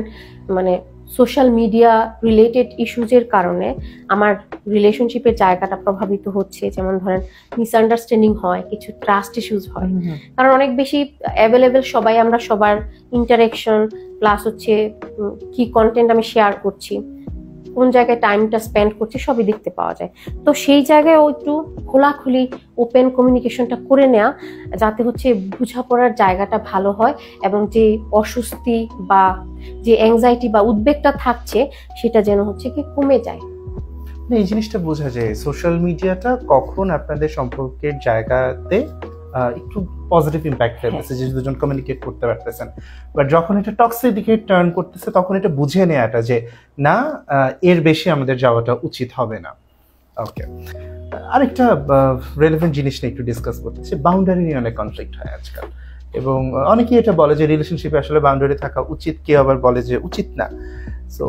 মানে সোশ্যাল মিডিয়া রিলেটেড ইস্যুজের কারণে আমার রিলেশনশিপের জায়গাটা প্রভাবিত হচ্ছে, যেমন ধরেন মিসআন্ডারস্ট্যান্ডিং হয়, কিছু ট্রাস্ট ইস্যুজ হয়, কারণ অনেক বেশি অ্যাভেলেবেল সবাই আমরা, সবার ইন্টারেকশন প্লাস হচ্ছে কি কন্টেন্ট আমি শেয়ার করছি, কোন জায়গায় টাইমটা স্পেন্ড করছি সবই দেখতে পাওয়া যায়। তো সেই জায়গায় একটু খোলাখুলি ওপেন কমিউনিকেশনটা করে নেওয়া, যাতে হচ্ছে বোঝাপড়ার জায়গাটা ভালো হয় এবং যে অস্বস্তি বা যে অ্যাংজাইটি বা উদ্বেগটা থাকছে সেটা যেন হচ্ছে কি কমে যায়।
এই জিনিসটা বোঝা যায় সোশ্যাল মিডিয়াটা কখন আপনাদের সম্পর্কের জায়গাতে একটু পজিটিভ ইম্প্যাক্ট ফেলতেছে, যে দুজন কমিউনিকেট করতে পারতেছেন, বাট যখন এটা টক্সিক দিকে টার্ন করতেছে তখন এটা বুঝে নেওয়াটা যে না এর বেশি আমাদের যাওয়াটা উচিত হবে না। ওকে, আরেকটা রেলেভেন্ট জিনিস নিয়ে একটু ডিসকাস করতেছি, বাউন্ডারি নিয়ে অনেক কনফ্লিক্ট হয় আজকাল, এবং অনেকেই এটা বলে যে রিলেশনশিপে আসলে বাউন্ডারি থাকা উচিত, কেউ আবার বলে যে উচিত না। সো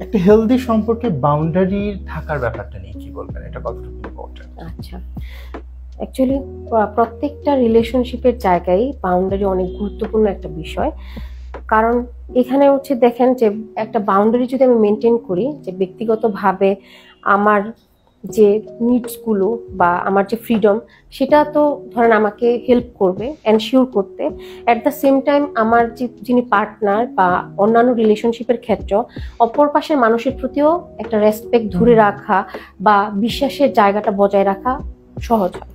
একটা হেলদি সম্পর্কে বাউন্ডারি থাকার ব্যাপারটা নিয়ে কি বলবেন, এটা কতটুকু ইম্পর্টেন্ট?
আচ্ছা, অ্যাকচুয়ালি প্রত্যেকটা রিলেশনশিপের জায়গায় বাউন্ডারি অনেক গুরুত্বপূর্ণ একটা বিষয়, কারণ এখানে হচ্ছে দেখেন যে একটা বাউন্ডারি যদি আমি মেনটেন করি, যে ব্যক্তিগতভাবে আমার যে নিডসগুলো বা আমার যে ফ্রিডম, সেটা তো ধরেন আমাকে হেল্প করবে এনশিওর করতে, অ্যাট দ্য সেম টাইম আমার যিনি পার্টনার বা অন্যান্য রিলেশনশিপের ক্ষেত্রেও অপর পাশের মানুষের প্রতিও একটা রেসপেক্ট ধরে রাখা বা বিশ্বাসের জায়গাটা বজায় রাখা সহজ হয়।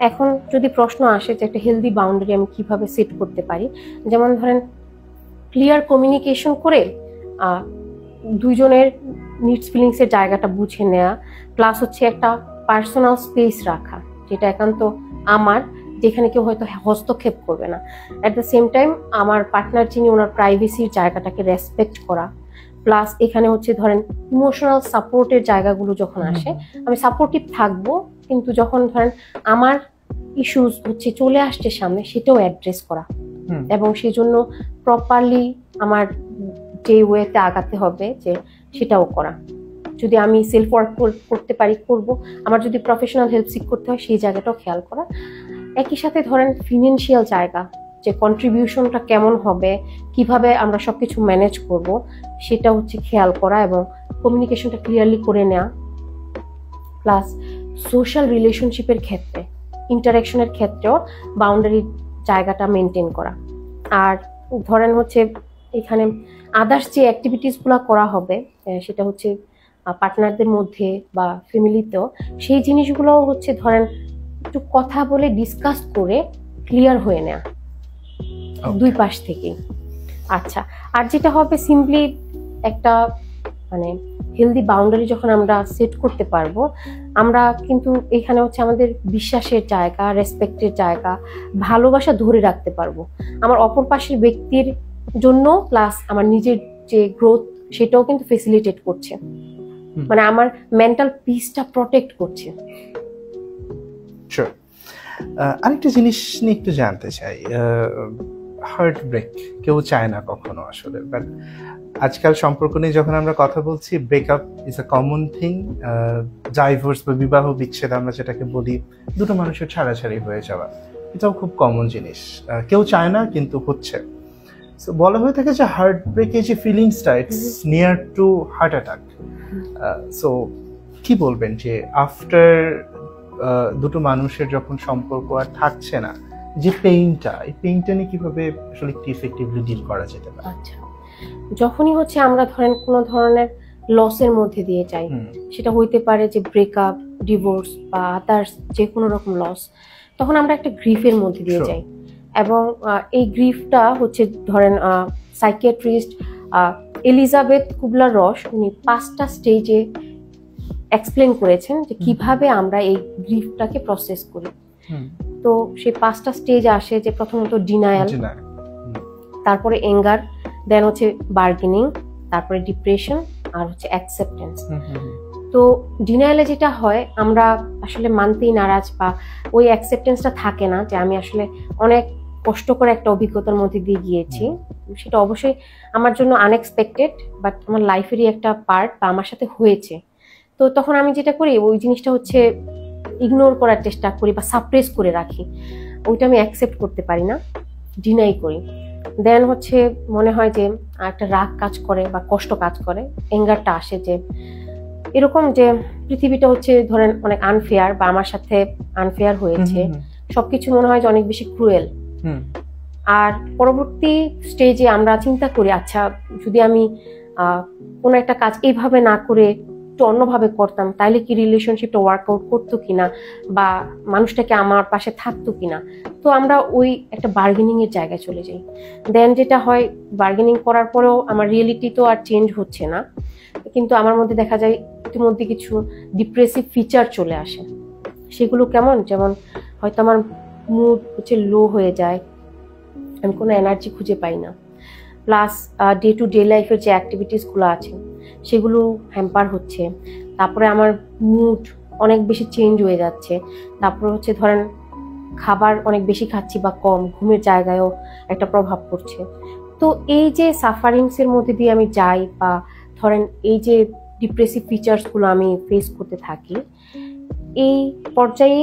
এখন যদি প্রশ্ন আসে যে একটা হেলদি বাউন্ডারি আমি কিভাবে সেট করতে পারি, যেমন ধরেন ক্লিয়ার কমিউনিকেশন করে দুইজনের নিডস ফিলিংস এর জায়গাটা বুঝে নেওয়া, প্লাস হচ্ছে একটা পার্সোনাল স্পেস রাখা যেটা একান্ত আমার, যেখানে কেউ হয়তো হস্তক্ষেপ করবে না। অ্যাট দ্য সেম টাইম আমার পার্টনার যিনি, ওনার প্রাইভেসির জায়গাটাকে রেসপেক্ট করা, প্লাস এখানে হচ্ছে ধরেন ইমোশনাল সাপোর্টের জায়গাগুলো যখন আসে আমি সাপোর্টিভ থাকবো, কিন্তু যখন ধরেন আমার ইস্যুস হচ্ছে চলে আসছে সামনে সেটাও অ্যাড্রেস করা, এবং সেই জন্য প্রপারলি আমার যে ওয়েতে আগাতে হবে যে সেটাও করা। যদি আমি সেলফ ওয়ার্ক করতে পারি করব, আমার যদি প্রফেশনাল হেল্প সিক করতে হয় সেই জায়গাটাও খেয়াল করা। একই সাথে ধরেন ফিনান্সিয়াল জায়গা, যে কন্ট্রিবিউশনটা কেমন হবে, কিভাবে আমরা সবকিছু ম্যানেজ করব সেটা হচ্ছে খেয়াল করা এবং কমিউনিকেশনটা ক্লিয়ারলি করে নেওয়া। প্লাস সোশ্যাল রিলেশনশিপের ক্ষেত্রে, ইন্টারাকশনের ক্ষেত্রেও বাউন্ডারির জায়গাটা মেনটেন করা। আর ধরেন হচ্ছে এখানে আদার্স যে অ্যাক্টিভিটিসগুলো করা হবে সেটা হচ্ছে পার্টনারদের মধ্যে বা ফ্যামিলিতেও, সেই জিনিসগুলোও হচ্ছে ধরেন একটু কথা বলে ডিসকাস করে ক্লিয়ার হয়ে নেওয়া দুই পাশ থেকে। আচ্ছা, আর যেটা হবে সিম্পলি একটা মানে হেলদি বাউন্ডারি যখন আমরা সেট করতে পারবো, আমরা কিন্তু এখানে হচ্ছে আমাদের বিশ্বাসের জায়গা, রেসপেক্টের জায়গা, ভালোবাসা ধরে রাখতে পারবো আমার অপর পাশের ব্যক্তির জন্য, প্লাস আমার নিজের যে গ্রোথ সেটাও কিন্তু ফেসিলিটেট করছে, মানে আমার মেন্টাল পিসটা প্রটেক্ট করছে।
আরেকটা জিনিস নিয়ে একটু জানতে চাই, হার্ট ব্রেক কেউ চায় না কখনো আসলে, বাট আজকাল সম্পর্ক নিয়ে যখন আমরা কথা বলছি, breakup is a common thing. Divorce বা বিবাহ বিচ্ছেদ আমরা যেটাকে বলি, দুটো মানুষের ছাড়াছাড়ি হয়ে যাওয়া, এটাও খুব কমন জিনিস, কেউ চায় না কিন্তু হচ্ছে। সো বলা হয়ে থাকে যে হার্ট ব্রেকে যে ফিলিংসটা it's near to heart attack. So কি বলবেন যে আফটার দুটো মানুষের যখন সম্পর্ক আর থাকছে না, যে পেইনটা, এই পেইনটা নিয়ে কিভাবে আসলে একটু ইফেক্টিভলি ডিল করা যেতে পারে?
আচ্ছা, যখনই হচ্ছে আমরা ধরেন কোনো ধরনের লসের মধ্যে দিয়ে যাই, সেটা হইতে পারে যে ব্রেকআপ, ডিভোর্স বা আদার্স যে কোনো রকম লস, তখন আমরা একটা গ্রিফের মধ্যে দিয়ে যাই। এবং এই গ্রিফটা হচ্ছে ধরেন সাইকিয়াট্রিস্ট এলিজাবেথ কুবলার রস উনি 5টা স্টেজে এক্সপ্লেন করেছেন যে কিভাবে আমরা এই গ্রিফটাকে প্রসেস করি। তো সেই 5টা স্টেজ আসে, যে প্রথমত ডিনায়াল, তারপরে এঙ্গার, দেন হচ্ছে বার্গেনিং, তারপরে ডিপ্রেশন, আর হচ্ছে অ্যাকসেপ্টেন্স। তো তো ডিনায়ালে যেটা হয়, আমরা আসলে মানতেই নারাজ, বা ওই অ্যাকসেপ্টেন্সটা থাকে না যে আমি আসলে অনেক কষ্ট করে একটা অভিজ্ঞতার মধ্যে দিয়ে গিয়েছি। সেটা অবশ্যই আমার জন্য আনএক্সপেক্টেড, বাট আমার লাইফেরই একটা পার্ট, বা আমার সাথে হয়েছে। তো তখন আমি যেটা করি, ওই জিনিসটা হচ্ছে ইগনোর করার চেষ্টা করি বা সাপ্রেস করে রাখি। ওইটা আমি অ্যাকসেপ্ট করতে পারি না, ডিনাই করি। দেন হচ্ছে মনে হয় যে একটা রাগ কাজ করে বা কষ্ট কাজ করে, অ্যাঙ্গারটা আসে যে এরকম যে পৃথিবীটা হচ্ছে ধরেন অনেক আনফেয়ার, বা আমার সাথে আনফেয়ার হয়েছে, সবকিছু মনে হয় যে অনেক বেশি ক্রুয়েল। আর পরবর্তী স্টেজে আমরা চিন্তা করি, আচ্ছা যদি আমি কোনো একটা কাজ এইভাবে না করে একটু অন্যভাবে করতাম, তাইলে কি রিলেশনশিপটা ওয়ার্কআউট করতো কিনা, বা মানুষটাকে আমার পাশে থাকতো কিনা। তো আমরা ওই একটা বার্গেনিং এর জায়গায় চলে যাই। দেন যেটা হয়, বার্গেনিং করার পরেও আমার রিয়েলিটি তো আর চেঞ্জ হচ্ছে না, কিন্তু আমার মধ্যে দেখা যায় ইতিমধ্যে কিছু ডিপ্রেসিভ ফিচার চলে আসে। সেগুলো কেমন, যেমন হয়তো আমার মুড হচ্ছে লো হয়ে যায়, আমি কোনো এনার্জি খুঁজে পাই না, প্লাস ডে টু ডে লাইফের যে অ্যাক্টিভিটিসগুলো আছে সেগুলো হ্যাম্পার হচ্ছে। তারপরে আমার মুড অনেক বেশি চেঞ্জ হয়ে যাচ্ছে। তারপরে হচ্ছে ধরেন খাবার অনেক বেশি খাচ্ছি বা কম, ঘুমের জায়গায়ও একটা প্রভাব পড়ছে। তো এই যে সাফারিংসের মধ্যে দিয়ে আমি যাই, বা ধরেন এই যে ডিপ্রেসিভ ফিচার্সগুলো আমি ফেস করতে থাকি, এই পর্যায়ে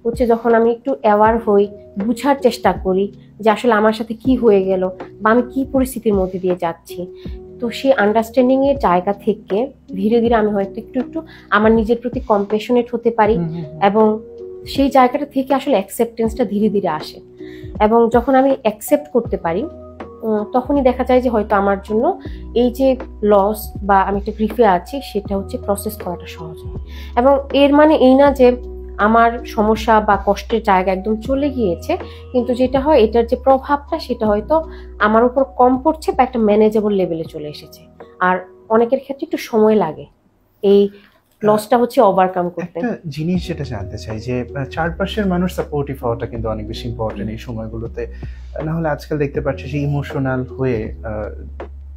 হচ্ছে যখন আমি একটু অ্যাওয়ার হই, বুঝার চেষ্টা করি যে আসলে আমার সাথে কি হয়ে গেল, বা আমি কি পরিস্থিতির মধ্যে দিয়ে যাচ্ছি, তো সেই আন্ডারস্ট্যান্ডিং এর জায়গা থেকে ধীরে ধীরে আমি হয়তো একটু একটু আমার নিজের প্রতি কম্প্যাশনেট হতে পারি, এবং সেই জায়গাটা থেকে আসলে অ্যাকসেপ্টেন্সটা ধীরে ধীরে আসে। এবং যখন আমি অ্যাকসেপ্ট করতে পারি, তখনই দেখা যায় যে হয়তো আমার জন্য এই যে লস বা আমি একটা গ্রিফে আছি, সেটা হচ্ছে প্রসেস করাটা সহজ হয়। এবং এর মানে এই না যে আমার সমস্যা বা কষ্টের জায়গা একদম চলে গিয়েছে, কিন্তু যেটা হয় এটার যে প্রভাবটা সেটা হয়তো আমার উপর কম পড়ছে, বা একটা ম্যানেজেবল লেভেলে চলে এসেছে। আর অনেকের ক্ষেত্রে একটু সময় লাগে এই লসটা হচ্ছে ওভারকাম করতে।
একটা জিনিস যেটা জানতে চাই যে চারপাশের মানুষ সাপোর্টিভ হওয়াটা কিন্তু অনেক বেশি ইম্পর্টেন্ট এই সময়গুলোতে। না হলে আজকাল দেখতে পাচ্ছি যে ইমোশনাল হয়ে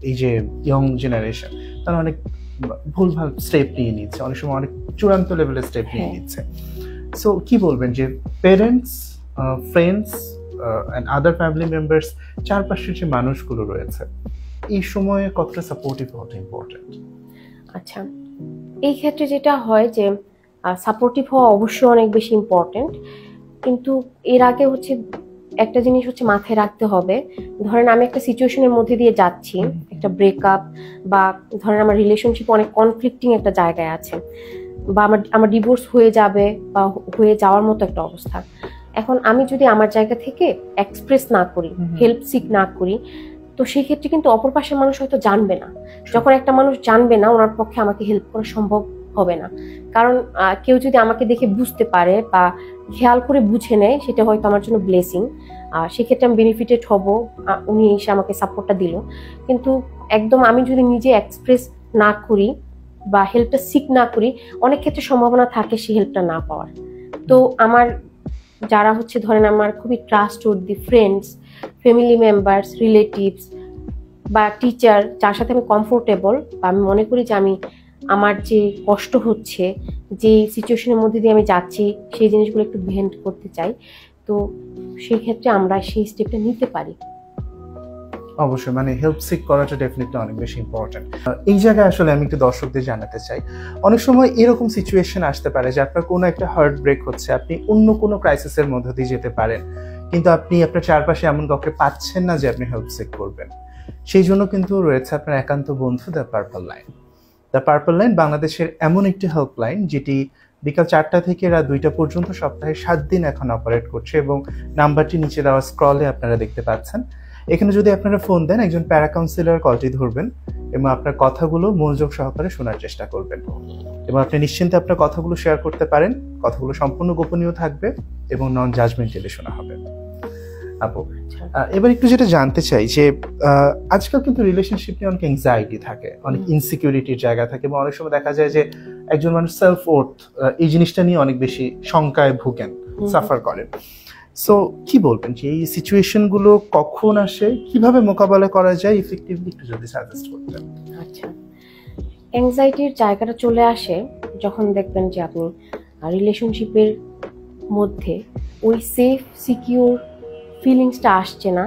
এই যে ইয়ং জেনারেশন তারা অনেক ভুলভাল স্টেপ নিয়ে নিচ্ছে, অনেক সময় অনেক চূড়ান্ত লেভেলের স্টেপ নিয়ে নিচ্ছে। সো কি বলবেন যে parents, friends and other family members, চারপাশের যে মানুষগুলো রয়েছে, এই সময়ে কতটা সাপোর্টিভ হওয়াটা ইম্পর্টেন্ট?
আচ্ছা, এই ক্ষেত্রে যেটা হয় যে সাপোর্টিভ হওয়া অবশ্যই অনেক বেশি ইম্পর্টেন্ট, কিন্তু এর আগে হচ্ছে একটা জিনিস হচ্ছে মাথায় রাখতে হবে। ধরেন আমি একটা সিচুয়েশনের মধ্যে দিয়ে যাচ্ছি, একটা ব্রেকআপ, বা ধরেন আমার রিলেশনশিপ অনেক কনফ্লিক্টিং একটা জায়গায় আছে, বা আমার ডিভোর্স হয়ে যাবে বা হয়ে যাওয়ার মতো একটা অবস্থা। এখন আমি যদি আমার জায়গা থেকে এক্সপ্রেস না করি, হেল্প সিক না করি, তো সেই ক্ষেত্রে কিন্তু অপর পাশের মানুষ হয়তো জানবে না। যখন একটা মানুষ জানবে না, ওনার পক্ষে আমাকে হেল্প করা সম্ভব হবে না। কারণ কেউ যদি আমাকে দেখে বুঝতে পারে বা খেয়াল করে বুঝে নেয়, সেটা হয়তো আমার জন্য ব্লেসিং, সেক্ষেত্রে আমি বেনিফিটেড হব, উনি এসে আমাকে সাপোর্টটা দিল। কিন্তু একদম আমি যদি নিজে এক্সপ্রেস না করি বা হেল্পটা সিক না করি, অনেক ক্ষেত্রে সম্ভাবনা থাকে সেই হেল্পটা না পাওয়ার। তো আমার যারা হচ্ছে ধরেন আমার খুবই trustworthy friends, family members, relatives বা টিচার, যার সাথে আমি কমফোর্টেবল, বা আমি মনে করি যে আমি আমার যে কষ্ট হচ্ছে, যে সিচুয়েশনের মধ্যে দিয়ে আমি যাচ্ছি, সেই জিনিসগুলো একটু ভেন্ট করতে চাই, তো সেই ক্ষেত্রে আমরা সেই স্টেপটা নিতে পারি।
অবশ্যই, মানে হেল্প সিক করাটা ডেফিনেটলি অনেক বেশি ইম্পর্টেন্ট। এই জায়গায় আসলে আমি একটু দর্শকদের জানাতে চাই, অনেক সময় এরকম সিচুয়েশন আসতে পারে যে আপনার কোনো একটা হার্ট ব্রেক হচ্ছে, আপনি অন্য কোনো ক্রাইসিসের মধ্যে দিয়ে যেতে পারেন, কিন্তু আপনি আপনার চারপাশে এমন কাউকে পাচ্ছেন না যে আপনি হেল্প সিক করবেন। সেই জন্য কিন্তু রয়েছে আপনার একান্ত বন্ধু the purple line. The purple line বাংলাদেশের এমন একটি হেল্পলাইন যেটি বিকাল 4টা থেকে রাত 2টা পর্যন্ত সপ্তাহে 7 দিন এখন অপারেট করছে, এবং নাম্বারটি নিচে দেওয়া স্ক্রলে আপনারা দেখতে পাচ্ছেন। এখানে যদি আপনারা ফোন দেন, একজন প্যারা কাউন্সিলর কলটি ধরবেন এবং আপনার কথাগুলো মনোযোগ সহকারে শোনার চেষ্টা করবেন, এবং আপনি নিশ্চিন্তে আপনার কথাগুলো শেয়ার করতে পারেন। কথাগুলো সম্পূর্ণ গোপনীয় থাকবে এবং নন জাজমেন্টালি শোনা হবে। আপু, এবার একটু যেটা জানতে চাই যে আজকাল কিন্তু রিলেশনশিপ নিয়ে অনেক এনজাইটি থাকে, অনেক ইনসিকিউরিটির জায়গা থাকে, এবং অনেক সময় দেখা যায় যে একজন মানুষ সেলফ ওর্থ এই জিনিসটা নিয়ে অনেক বেশি শঙ্কায় ভুগেন, সাফার করেন। সো কি বলবেন যে এই সিচুয়েশন গুলো কখন আসে, কিভাবে মোকাবেলা করা যায় ইফেক্টিভলি, একটু যদি সাজেস্ট করতেন।
আচ্ছা, অ্যাংজাইটির জায়গাটা চলে আসে যখন দেখবেন যে আপনি রিলেশনশিপের মধ্যে ওই সেফ সিকিউর ফিলিংসটা আসছে না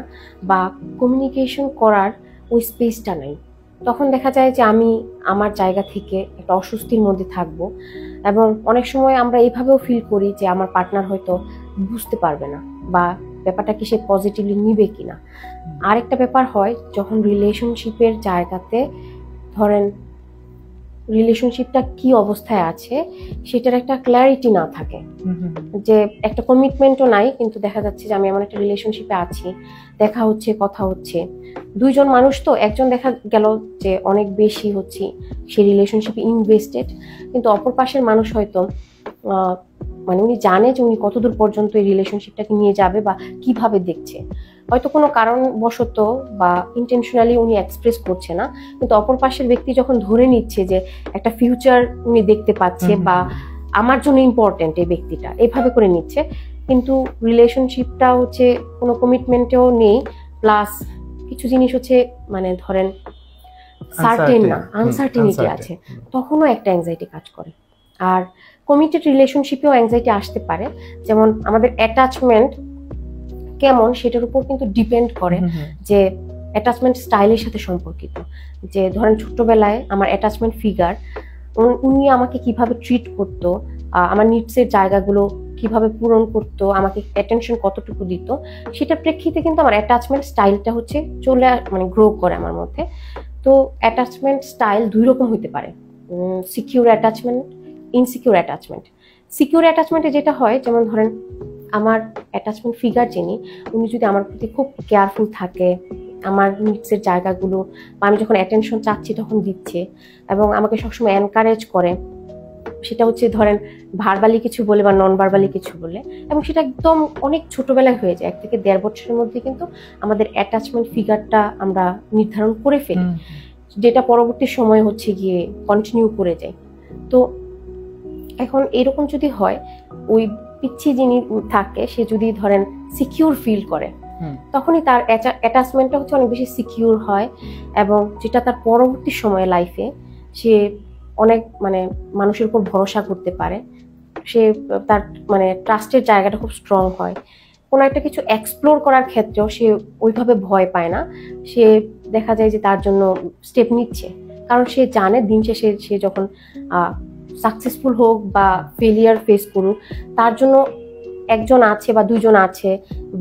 বা কমিউনিকেশন করার ওই স্পেসটা নাই, তখন দেখা যায় যে আমি আমার জায়গা থেকে একটা অস্বস্তির মধ্যে থাকবো। এবং অনেক সময় আমরা এইভাবেও ফিল করি যে আমার পার্টনার হয়তো বুঝতে পারবে না বা ব্যাপারটাকে সে পজিটিভলি নিবে কিনা। আরেকটা ব্যাপার হয় যখন রিলেশনশিপের জায়গাতে ধরেন রিলেশনশিপটা কি অবস্থায় আছে সেটার একটা ক্ল্যারিটি না থাকে, যে একটা কমিটমেন্টও নাই, কিন্তু দেখা যাচ্ছে যে আমি এমন একটা রিলেশনশিপে আছি, দেখা হচ্ছে, কথা হচ্ছে, দুইজন মানুষ তো, একজন দেখা গেল যে অনেক বেশি হচ্ছে সেই রিলেশনশিপে ইনভেস্টেড, কিন্তু অপর পাশের মানুষ হয়তো মানে উনি জানে যে উনি কতদূর পর্যন্ত এই রিলেশনশিপটাকে নিয়ে যাবে বা কিভাবে দেখছে। হয়তো কোনো কারণবশত বা ইন্টেনশনালি উনি এক্সপ্রেস করছে না, কিন্তু অপর পাশের ব্যক্তি যখন ধরে নিচ্ছে যে একটা ফিউচার উনি দেখতে পাচ্ছে বা আমার জন্য ইম্পর্টেন্ট এই ব্যক্তিটা, এভাবে করে নিচ্ছে, কিন্তু রিলেশনশিপটা হচ্ছে কোনো কমিটমেন্টেও নেই, প্লাস কিছু জিনিস হচ্ছে মানে ধরেন সার্টেন না, আনসার্টেনিটি আছে, তখনও একটা অ্যাংজাইটি কাজ করে। আর কমিটেড রিলেশনশিপেও অ্যাংজাইটি আসতে পারে, যেমন আমাদের অ্যাটাচমেন্ট কেমন সেটার উপর কিন্তু ডিপেন্ড করে, যে অ্যাটাচমেন্ট স্টাইলের সাথে সম্পর্কিত। যে ধরেন ছোটবেলায় আমার অ্যাটাচমেন্ট ফিগার, উনি আমাকে কিভাবে ট্রিট করতো, আমার নিডসের জায়গাগুলো কিভাবে পূরণ করতো, আমাকে অ্যাটেনশন কতটুকু দিত, সেটার প্রেক্ষিতে কিন্তু আমার অ্যাটাচমেন্ট স্টাইলটা হচ্ছে মানে গ্রো করে আমার মধ্যে। তো অ্যাটাচমেন্ট স্টাইল দুই রকম হতে পারে, secure attachment, insecure attachment. Secure অ্যাটাচমেন্টে যেটা হয়, যেমন ধরেন আমার অ্যাটাচমেন্ট ফিগার যিনি, উনি যদি আমার প্রতি খুব কেয়ারফুল থাকে, আমার নিডসের জায়গাগুলো বা আমি যখন অ্যাটেনশন চাচ্ছি তখন দিচ্ছে, এবং আমাকে সবসময় এনকারেজ করে, সেটা হচ্ছে ধরেন ভার্বালি কিছু বলে বা নন ভার্বালি কিছু বলে, এবং সেটা একদম অনেক ছোটবেলায় হয়ে যায়, 1 থেকে 1.5 বছরের মধ্যে কিন্তু আমাদের অ্যাটাচমেন্ট ফিগারটা আমরা নির্ধারণ করে ফেলি, যেটা পরবর্তী সময় হচ্ছে গিয়ে কন্টিনিউ করে যায়। তো এখন এরকম যদি হয়, ওই পিচ্ছি যিনি থাকে সে যদি ধরেন সিকিউর ফিল করে, তখনই তার অ্যাটাচমেন্টটা হচ্ছে অনেক বেশি সিকিউর হয়, এবং যেটা তার পরবর্তী সময়ে লাইফে সে অনেক মানে মানুষের উপর ভরসা করতে পারে, সে তার মানে ট্রাস্টের জায়গাটা খুব স্ট্রং হয়। কোনো একটা কিছু এক্সপ্লোর করার ক্ষেত্রেও সে ওইভাবে ভয় পায় না, সে দেখা যায় যে তার জন্য স্টেপ নিচ্ছে, কারণ সে জানে দিন শেষে সে যখন সাকসেসফুল হোক বা ফেলিয়ার ফেস করুক, তার জন্য একজন আছে বা দুইজন আছে,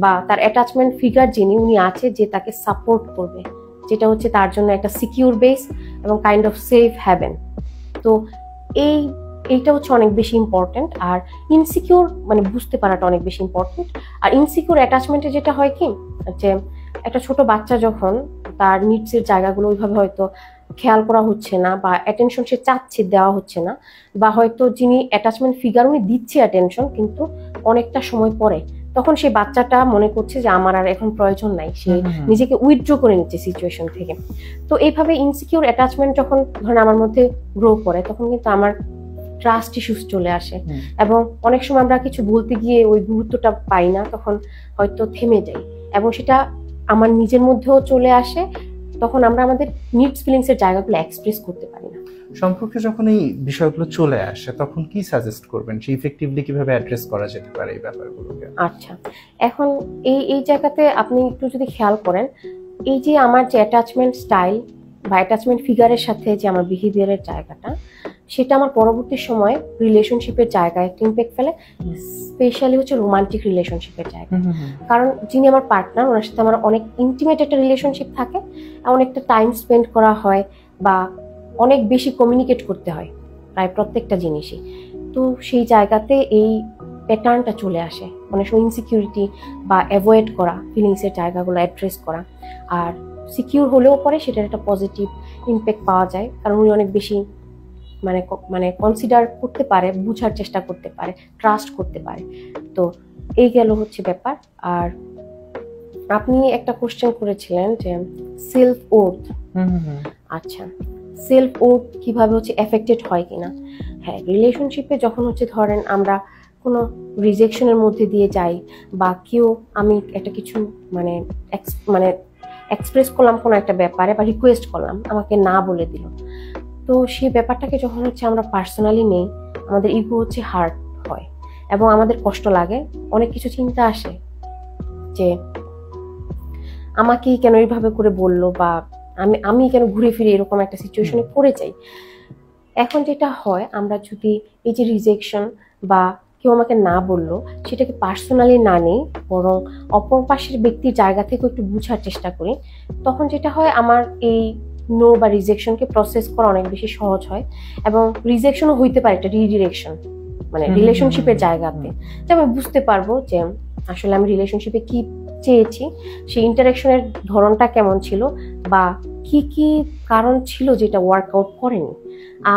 বা তার অ্যাটাচমেন্ট ফিগার যিনি উনি আছে যে তাকে সাপোর্ট করবে, যেটা হচ্ছে তার জন্য একটা সিকিউর বেস এবং কাইন্ড অফ সেফ হ্যাভেন। তো এইটা হচ্ছে অনেক বেশি ইম্পর্টেন্ট। আর ইনসিকিউর মানে বুঝতে পারাটা অনেক বেশি ইম্পর্টেন্ট। আর ইনসিকিউর অ্যাটাচমেন্টে যেটা হয় কি, যে একটা ছোট বাচ্চা যখন তার নিডসের জায়গাগুলো ওইভাবে হয়তো খেয়াল করা হচ্ছে না, বা অ্যাটেনশন সে চাচ্ছে দেওয়া হচ্ছে না, বা হয়তো যিনি অ্যাটাচমেন্ট ফিগার উনি দিচ্ছে অ্যাটেনশন কিন্তু অনেকটা সময় পরে, তখন সেই বাচ্চাটা মনে করছে যে আমার আর এখন প্রয়োজন নাই, সে নিজেকে উইথড্র করে নিচ্ছে সিচুয়েশন থেকে। তো এইভাবে ইনসিকিউর অ্যাটাচমেন্ট যখন ধরেন আমার মধ্যে গ্রো করে, তখন কিন্তু আমার ট্রাস্ট ইস্যুস চলে আসে, এবং অনেক সময় আমরা কিছু বলতে গিয়ে ওই গুরুত্বটা পাই না, তখন হয়তো থেমে যাই, এবং সেটা আমার নিজের মধ্যেও চলে আসে, তখন আমরা আমাদের নিডস ফিলিংস এর জায়গাগুলো এক্সপ্রেস করতে পারি না।
সম্পর্কে যখন এই বিষয়গুলো চলে আসে, তখন কি সাজেস্ট করবেন, যে ইফেক্টিভলি কিভাবে অ্যাড্রেস করা যেতে পারে এই ব্যাপারগুলোকে?
আচ্ছা, এখন এই জায়গাতে আপনি একটু যদি খেয়াল করেন, এই যে আমার যে অ্যাটাচমেন্ট স্টাইল বা অ্যাটাচমেন্ট ফিগারের সাথে যে আমার বিহেভিয়ারের জায়গাটা, সেটা আমার পরবর্তী সময়ে রিলেশনশিপের জায়গায় একটা ইম্প্যাক্ট ফেলে, স্পেশালি হচ্ছে রোমান্টিক রিলেশনশিপের জায়গা। কারণ যিনি আমার পার্টনার, ওনার সাথে আমার অনেক ইন্টিমেট একটা রিলেশনশিপ থাকে, অনেকটা টাইম স্পেন্ড করা হয়, বা অনেক বেশি কমিউনিকেট করতে হয় প্রায় প্রত্যেকটা জিনিসই। তো সেই জায়গাতে এই প্যাটার্নটা চলে আসে, অনেক সময় ইনসিকিউরিটি বা অ্যাভয়েড করা ফিলিংসের জায়গাগুলো অ্যাড্রেস করা। আর সিকিউর হলেও পরে সেটার একটা পজিটিভ ইম্প্যাক্ট পাওয়া যায়, কারণ উনি অনেক বেশি মানে কনসিডার করতে পারে, বুঝার চেষ্টা করতে পারে, ট্রাস্ট করতে পারে। তো এই গেল হচ্ছে ব্যাপার। আর আপনি একটা কোশ্চেন করেছিলেন যে সেলফ ওর্থ। আচ্ছা, সেলফ ওর্থ কিভাবে হচ্ছে এফেক্টেড হয় কিনা। হ্যাঁ, রিলেশনশিপে যখন হচ্ছে ধরেন আমরা কোনো রিজেকশনের মধ্যে দিয়ে যাই, বা কেউ আমি একটা কিছু মানে এক্সপ্রেস করলাম কোনো একটা ব্যাপারে, বা রিকোয়েস্ট করলাম, আমাকে না বলে দিল, তো সেই ব্যাপারটাকে যখন হচ্ছে আমরা পার্সোনালি নেই, আমাদের ইগো হচ্ছে হার্ট হয় এবং আমাদের কষ্ট লাগে, অনেক কিছু চিন্তা আসে যে আমাকে কেন এইভাবে করে বললো, বা আমি কেন ঘুরে ফিরে এরকম একটা সিচুয়েশনে পড়ে যাই। এখন যেটা হয়, আমরা যদি এই যে রিজেকশন বা কেউ আমাকে না বললো সেটাকে পার্সোনালি না নেই, বরং অপর পাশের ব্যক্তির জায়গা থেকে একটু বুঝার চেষ্টা করি, তখন যেটা হয় আমার এই নো বা রিজেকশনকে প্রসেস করা অনেক বেশি সহজ হয়। এবং রিজেকশনও হইতে পারে একটা রিডিরেকশন, মানে রিলেশনশিপের জায়গাতে, যে আমি বুঝতে পারবো যে আসলে আমি রিলেশনশিপে কি চেয়েছি, সেই ইন্টারাকশনের ধরনটা কেমন ছিল, বা কি কি কারণ ছিল যেটা ওয়ার্কআউট করেনি।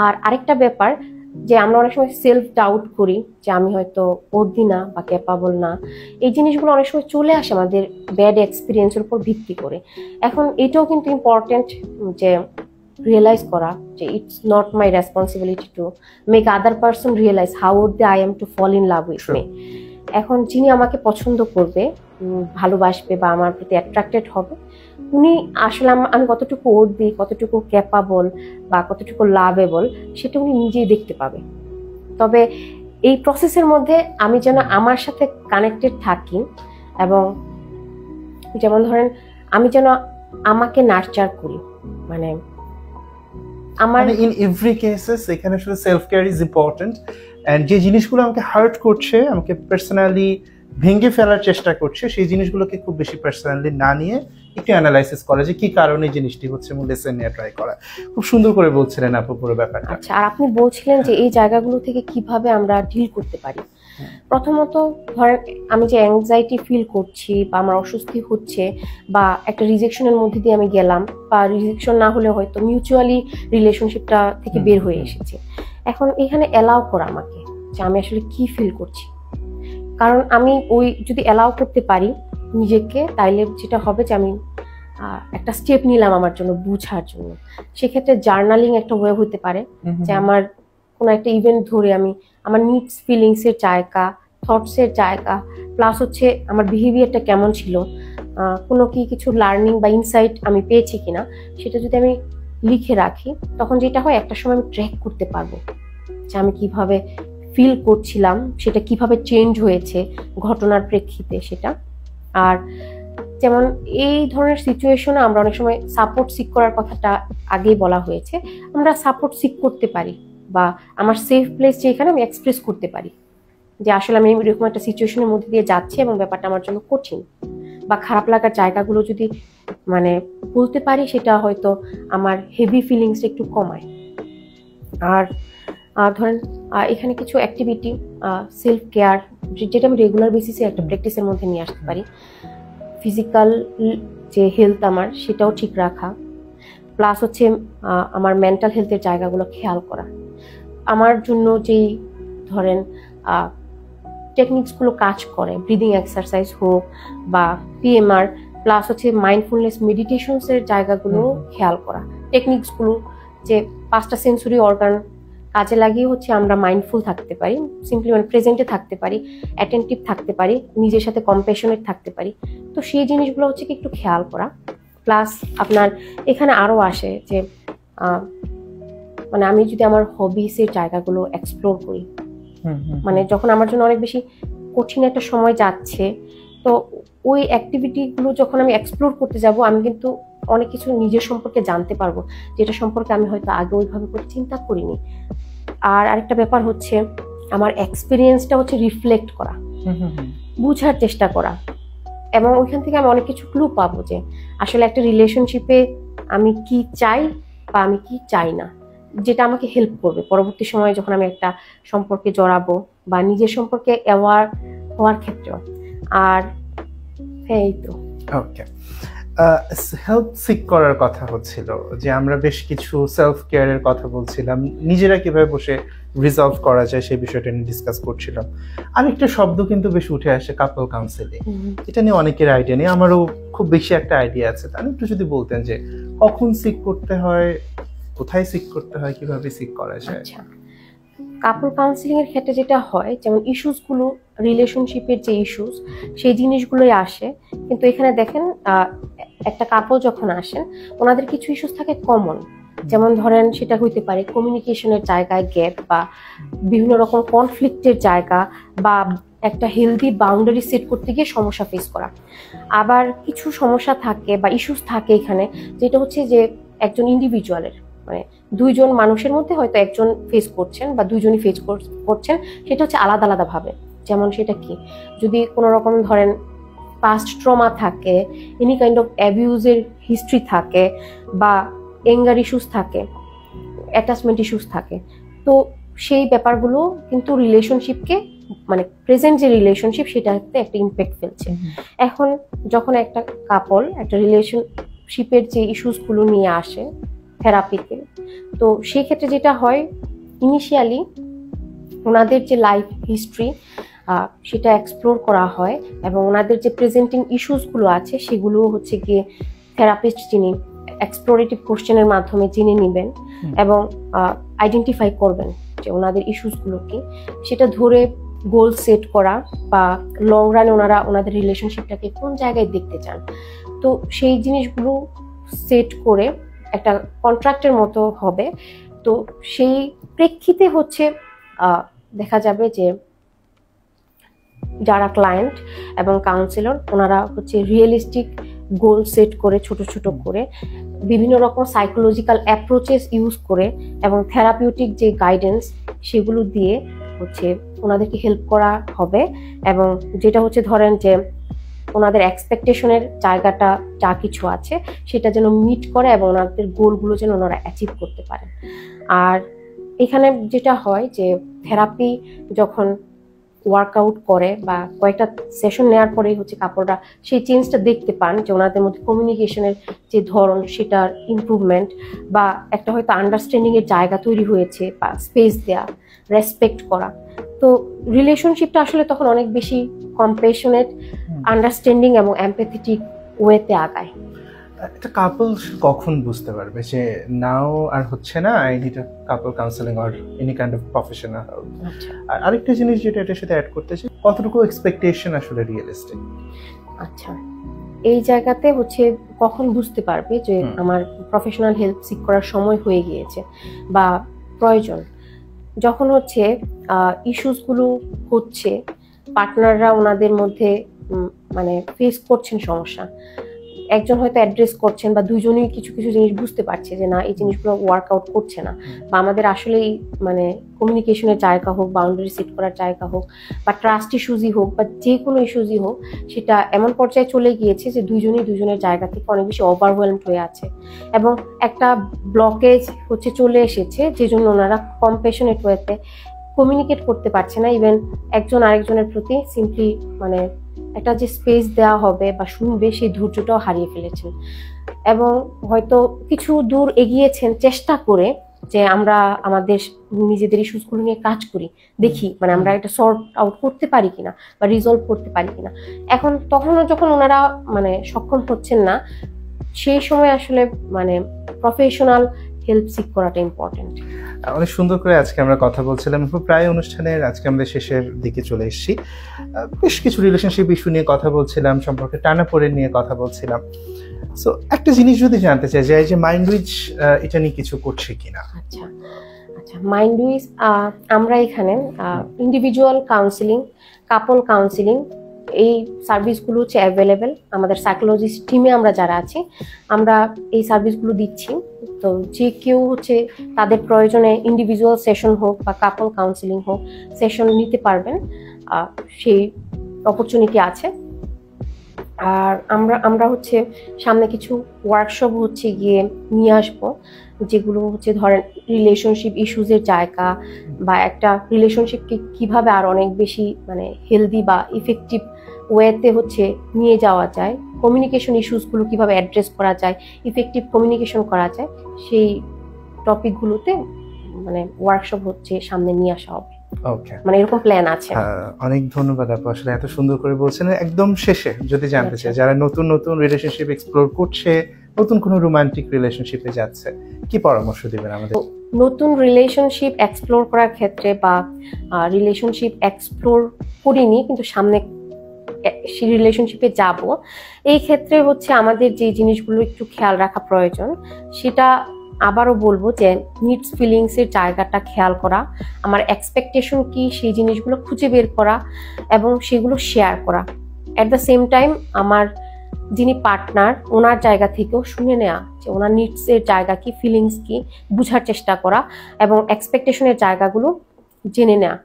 আর আরেকটা ব্যাপার, যে আমরা অনেক সময় সেলফ ডাউট করি যে আমি হয়তো বর্দি না বা ক্যাপাবল না, এই জিনিসগুলো অনেক সময় চলে আসে আমাদের ব্যাড এক্সপিরিয়েন্সের উপর ভিত্তি করে। এখন এটাও কিন্তু ইম্পর্টেন্ট যে রিয়েলাইজ করা যে it's not my responsibility to make other person realize how would they I am to fall in love with me. এখন যিনি আমাকে পছন্দ করবে, ভালোবাসবে বা আমার প্রতি অ্যাট্রাক্টেড হবে, উনি আসলে আমি কতটুকু ওর দিই, কতটুকু ক্যাপাবল বা কতটুকু লাভেবল, সেটা উনি নিজেই দেখতে পাবে। তবে এই প্রসেসের মধ্যে আমি যেন আমার সাথে কানেক্টেড থাকি, এবং যেমন ধরেন আমি যেন আমাকে নার্চার করি, মানে আমার
ইন এভরি কেসেস এখানে আসলে self care is important. And যে জিনিসগুলো আমাকে হার্ট করছে, আমাকে পার্সোনালি ভেঙে ফেলার চেষ্টা করছে, সেই জিনিসগুলোকে খুব বেশি পার্সোনালি না নিয়ে একটু অ্যানালাইসিস করা যে কি কারণে জিনিসটি হচ্ছে, লেসন নিয়ে ট্রাই করা। খুব সুন্দর করে বলছিলেন আপু পুরো ব্যাপারটা।
আচ্ছা, আর আপনি বলছিলেন যে এই জায়গাগুলো থেকে কিভাবে আমরা ডিল করতে পারি। প্রথমত ধরেন আমি যে অ্যাংজাইটি ফিল করছি বা আমার অস্বস্তি হচ্ছে, বা একটা রিজেকশনের মধ্যে দিয়ে আমি গেলাম, বা রিজেকশন না হলে হয়তো মিউচুয়ালি রিলেশনশিপটা থেকে বের হয়ে এসেছে, এখন এখানে অ্যালাউ করা আমাকে যে আমি আসলে কি ফিল করছি। কারণ আমি ওই যদি অ্যালাউ করতে পারি নিজেকে, তাইলে যেটা হবে যে আমি একটা স্টেপ নিলাম আমার জন্য বুঝার জন্য। সেক্ষেত্রে জার্নালিং একটা ওয়ে হতে পারে, যে আমার কোনো একটা ইভেন্ট ধরে আমি আমার নিডস ফিলিংসের জায়গা, থটসের জায়গা, প্লাস হচ্ছে আমার বিহেভিয়ারটা কেমন ছিল, কোনো কিছু লার্নিং বা ইনসাইট আমি পেয়েছি কিনা, সেটা যদি আমি লিখে রাখি, তখন যেটা হয় একটা সময় আমি ট্র্যাক করতে পারবো যে আমি কিভাবে ফিল করছিলাম, সেটা কিভাবে চেঞ্জ হয়েছে ঘটনার প্রেক্ষিতে সেটা। আর যেমন এই ধরনের সিচুয়েশনে আমরা অনেক সময় সাপোর্ট সিক করার কথাটা আগেই বলা হয়েছে, আমরা সাপোর্ট সিক করতে পারি, বা আমার সেফ প্লেস যেখানে আমি এক্সপ্রেস করতে পারি যে আসলে আমি এরকম একটা সিচুয়েশনের মধ্যে দিয়ে যাচ্ছি এবং ব্যাপারটা আমার জন্য কঠিন, বা খারাপ লাগার জায়গাগুলো যদি মানে বলতে পারি, সেটা হয়তো আমার হেভি ফিলিংসটা একটু কমায়। আর ধরেন এখানে কিছু অ্যাক্টিভিটি, সেলফ কেয়ার, যেটা আমি রেগুলার বেসিসে একটা প্র্যাকটিসের মধ্যে নিয়ে আসতে পারি। ফিজিক্যাল যে হেলথ আমার, সেটাও ঠিক রাখা, প্লাস হচ্ছে আমার মেন্টাল হেলথের জায়গাগুলো খেয়াল করা। আমার জন্য যেই ধরেন টেকনিক্সগুলো কাজ করে, ব্রিদিং এক্সারসাইজ হোক বা পিএমআর, প্লাস হচ্ছে মাইন্ডফুলনেস মেডিটেশনসের জায়গাগুলো খেয়াল করা, টেকনিক্সগুলো যে 5টা সেন্সরি অর্গান কাজে লাগিয়ে হচ্ছে আমরা মাইন্ডফুল থাকতে পারি, সিম্পলি মানে প্রেজেন্টে থাকতে পারি, অ্যাটেন্টিভ থাকতে পারি, নিজের সাথে কম্প্যাশনেট থাকতে পারি। তো সেই জিনিসগুলো হচ্ছে কি একটু খেয়াল করা। প্লাস আপনার এখানে আরও আসে যে মানে আমি যদি আমার হবিসের জায়গাগুলো এক্সপ্লোর করি, মানে যখন আমার জন্য অনেক বেশি কঠিন একটা সময় যাচ্ছে, তো ওই অ্যাক্টিভিটিগুলো যখন আমি এক্সপ্লোর করতে যাব, আমি কিন্তু অনেক কিছু নিজের সম্পর্কে জানতে পারবো, যেটা সম্পর্কে আমি হয়তো আগে ওইভাবে করে চিন্তা করিনি। আর আরেকটা ব্যাপার হচ্ছে আমার এক্সপিরিয়েন্সটা হচ্ছে রিফ্লেক্ট করা, বুঝার চেষ্টা করা, এবং ওইখান থেকে আমি অনেক কিছু ক্লু পাবো যে আসলে একটা রিলেশনশিপে আমি কি চাই বা আমি কি চাই না, যেটা আমাকে হেল্প করবে পরবর্তী সময়ে যখন আমি একটা সম্পর্কে জড়াবো বা নিজের সম্পর্কে অ্যাওয়ার হওয়ার ক্ষেত্রেও। আর এই তো
ওকে, হেল্প সিক করার কথা হচ্ছিল, যে আমরা বেশ কিছু সেলফ কেয়ারের কথা বলছিলাম, নিজেরা কিভাবে বসে রিজলভ করা যায় সেই বিষয়টা নিয়ে ডিসকাস করছিলাম। আরেকটা শব্দ কিন্তু বেশ উঠে আসে, কাপল কাউন্সেলিং। এটা নিয়ে অনেকের আইডিয়া নেই, আমারও খুব বেশি একটা আইডিয়া আছে। তাহলে একটু যদি বলতেন যে কখন সিক করতে হয়, কোথায় সিক করতে হয়, কিভাবে সিক করা যায়।
আচ্ছা, কাপল কাউন্সিলিং এর ক্ষেত্রে যেটা হয়, যেমন ইস্যুসগুলো, রিলেশনশিপের যে ইস্যুস, সেই জিনিসগুলোই আসে। কিন্তু এখানে দেখেন একটা কাপল যখন আসেন, ওনাদের কিছু ইস্যুস থাকে কমন, যেমন ধরেন সেটা হইতে পারে কমিউনিকেশনের জায়গায় গ্যাপ, বা বিভিন্ন রকম কনফ্লিক্টের জায়গা, বা একটা হেলদি বাউন্ডারি সেট করতে গিয়ে সমস্যা ফেস করা। আবার কিছু সমস্যা থাকে বা ইস্যুস থাকে এখানে, যেটা হচ্ছে যে একজন ইন্ডিভিজুয়ালের মানে দুইজন মানুষের মধ্যে হয়তো একজন ফেস করছেন বা দুইজনই ফেস করছেন, সেটা হচ্ছে আলাদা আলাদা ভাবে। যেমন সেটা কি, যদি কোনো রকম ধরেন পাস্ট ট্রমা থাকে, এনি কাইন্ড অফ অ্যাবিউজের হিস্ট্রি থাকে, বা এঙ্গার ইস্যুস থাকে, অ্যাটাচমেন্ট ইস্যুস থাকে, তো সেই ব্যাপারগুলো কিন্তু রিলেশনশিপকে মানে প্রেজেন্ট যে রিলেশনশিপ সেটাতে একটা ইম্প্যাক্ট ফেলছে। এখন যখন একটা কাপল একটা রিলেশনশিপের যে ইস্যুসগুলো নিয়ে আসে থেরাপিতে, তো সেই ক্ষেত্রে যেটা হয়, ইনিশিয়ালি ওনাদের যে লাইফ হিস্ট্রি সেটা এক্সপ্লোর করা হয়, এবং ওনাদের যে প্রেজেন্টিং ইস্যুসগুলো আছে সেগুলো হচ্ছে গিয়ে থেরাপিস্ট যিনি এক্সপ্লোরেটিভ কোশ্চেনের মাধ্যমে জেনে নেবেন এবং আইডেন্টিফাই করবেন যে ওনাদের ইস্যুসগুলো কি, সেটা ধরে গোল সেট করা, বা লং রানে ওনারা ওনাদের রিলেশনশিপটাকে কোন জায়গায় দেখতে চান, তো সেই জিনিসগুলো সেট করে একটা কন্ট্রাক্টের মতো হবে। তো সেই প্রেক্ষিতে হচ্ছে দেখা যাবে যে যারা ক্লায়েন্ট এবং কাউন্সিলর ওনারা হচ্ছে রিয়েলিস্টিক গোল সেট করে ছোট ছোট করে বিভিন্ন রকম সাইকোলজিক্যাল অ্যাপ্রোচেস ইউজ করে এবং থেরাপিউটিক যে গাইডেন্স সেগুলো দিয়ে হচ্ছে ওনাদেরকে হেল্প করা হবে, এবং যেটা হচ্ছে ধরেন যে ওনাদের এক্সপেকটেশনের জায়গাটা যা কিছু আছে সেটা যেন মিট করে এবং ওনাদের গোলগুলো যেন ওনারা অ্যাচিভ করতে পারেন। আর এখানে যেটা হয় যে থেরাপি যখন ওয়ার্কআউট করে বা কয়েকটা সেশন নেওয়ার পরেই হচ্ছে কাপড়রা সেই চেঞ্জটা দেখতে পান যে ওনাদের মধ্যে কমিউনিকেশনের যে ধরন সেটার ইমপ্রুভমেন্ট, বা একটা হয়তো আন্ডারস্ট্যান্ডিং এর জায়গা তৈরি হয়েছে, বা স্পেস দেয়া, রেসপেক্ট করা। তো রিলেশনশিপটা আসলে তখন অনেক বেশি কম্প্যাশনেট, আন্ডারস্ট্যান্ডিং এবং এমপ্যাথেটিক ওয়েতে আগায়।
একটা কাপল কখন বুঝতে পারবে যে নাও আর হচ্ছে না, I need a couple counselling or any kind of professional help? আর আরেকটা জিনিস যেটা এটার সাথে অ্যাড করতে চাই, কতটুকু এক্সপেকটেশন আসলে রিয়েলিস্টিক?
আচ্ছা, এই জায়গাতে হচ্ছে কখন বুঝতে পারবে যে আমার প্রফেশনাল হেল্প সিক করার সময় হয়ে গিয়েছে বা প্রয়োজন, যখন হচ্ছে ইস্যুসগুলো হচ্ছে, পার্টনাররা ওনাদের মধ্যে মানে ফেস করছেন সমস্যা, একজন হয়তো অ্যাড্রেস করছেন বা দুজনেই কিছু কিছু জিনিস বুঝতে পারছে যে না এই জিনিসগুলো ওয়ার্কআউট করছে না, বা আমাদের আসলেই মানে কমিউনিকেশনের জায়গা হোক, বাউন্ডারি সেট করার জায়গা হোক, বা ট্রাস্ট ইস্যুজই হোক, বা যে কোনো ইস্যুজই হোক, সেটা এমন পর্যায়ে চলে গিয়েছে যে দুজনেই দুজনের জায়গা থেকে অনেক বেশি ওভারওয়েলমড হয়ে আছে এবং একটা ব্লকেজ হচ্ছে চলে এসেছে, যে জন্য ওনারা কম্প্যাশনেট ওয়েতে কমিউনিকেট করতে পারছে না, ইভেন একজন আরেকজনের প্রতি সিম্পলি মানে একটা যে স্পেস দেওয়া হবে বা শুনবে সেই ধৈর্যটাও হারিয়ে ফেলেছেন, এবং হয়তো কিছু দূর এগিয়েছেন চেষ্টা করে যে আমরা আমাদের নিজেদের ইস্যুসগুলো নিয়ে কাজ করি, দেখি মানে আমরা এটা সর্ট আউট করতে পারি কিনা বা রিজলভ করতে পারি কিনা। এখন তখনও যখন ওনারা মানে সক্ষম হচ্ছেন না, সেই সময় আসলে মানে প্রফেশনাল হেল্প সিক করাটা ইম্পর্টেন্ট।
অনেক সুন্দর করে আজকে আমরা কথা বলছিলাম, প্রায় অনুষ্ঠানের আজকে আমাদের শেষের দিকে চলে এসেছি। বেশ কিছু রিলেশনশিপ ইস্যু নিয়ে কথা বলছিলাম, সম্পর্কে টানাপোড়েন নিয়ে কথা বলছিলাম। সো একটা জিনিস যদি জানতে চাই যে এই যে মাইন্ডউইচ এটা নিয়ে কিছু করছে কিনা?
আচ্ছা, মাইন্ডউইচ আমরা এখানে ইন্ডিভিজুয়াল কাউন্সিলিং, কাপল কাউন্সিলিং এই সার্ভিসগুলো হচ্ছে অ্যাভেলেবেল। আমাদের সাইকোলজিস্ট টিমে আমরা যারা আছি আমরা এই সার্ভিসগুলো দিচ্ছি। তো যে কেউ হচ্ছে তাদের প্রয়োজনে ইন্ডিভিজুয়াল সেশন হোক বা কাপল কাউন্সিলিং হোক সেশন নিতে পারবেন, সেই অপরচুনিটি আছে। আর আমরা হচ্ছে সামনে কিছু ওয়ার্কশপ হচ্ছে গিয়ে নিয়ে আসবো, যেগুলো হচ্ছে ধরেন রিলেশনশিপ ইস্যুজের জায়গা বা একটা রিলেশনশিপকে কিভাবে আর অনেক বেশি মানে হেলদি বা ইফেক্টিভ ওয়েতে হচ্ছে নিয়ে যাওয়া যায়, কমিউনিকেশন ইস্যুসগুলো কিভাবে অ্যাড্রেস করা যায়, ইফেক্টিভ কমিউনিকেশন করা যায়, সেই টপিকগুলোতে মানে ওয়ার্কশপ হচ্ছে সামনে নিয়ে আসা হবে।
ওকে,
মানে এরকম প্ল্যান আছে।
অনেক ধন্যবাদ আপু, আসলে এত সুন্দর করে বলছেন। একদম শেষে যদি জানতে চাই, যারা নতুন নতুন রিলেশনশিপ এক্সপ্লোর করছে, নতুন কোনো রোমান্টিক রিলেশনশিপে যাচ্ছে, কি পরামর্শ দিবেন আমাদের?
নতুন রিলেশনশিপ এক্সপ্লোর করার ক্ষেত্রে বা রিলেশনশিপ এক্সপ্লোর করিনি কিন্তু সামনে সেই রিলেশনশিপে যাব, এই ক্ষেত্রে হচ্ছে আমাদের যে জিনিসগুলো একটু খেয়াল রাখা প্রয়োজন, সেটা আবারও বলবো যে নিডস ফিলিংসের জায়গাটা খেয়াল করা, আমার এক্সপেকটেশন কি সেই জিনিসগুলো খুঁজে বের করা এবং সেগুলো শেয়ার করা। অ্যাট দ্য সেম টাইম আমার যিনি পার্টনার ওনার জায়গা থেকেও শুনে নেওয়া যে ওনার নিডসের জায়গা কি, ফিলিংস কি, বুঝার চেষ্টা করা এবং এক্সপেকটেশনের জায়গাগুলো জেনে নেওয়া।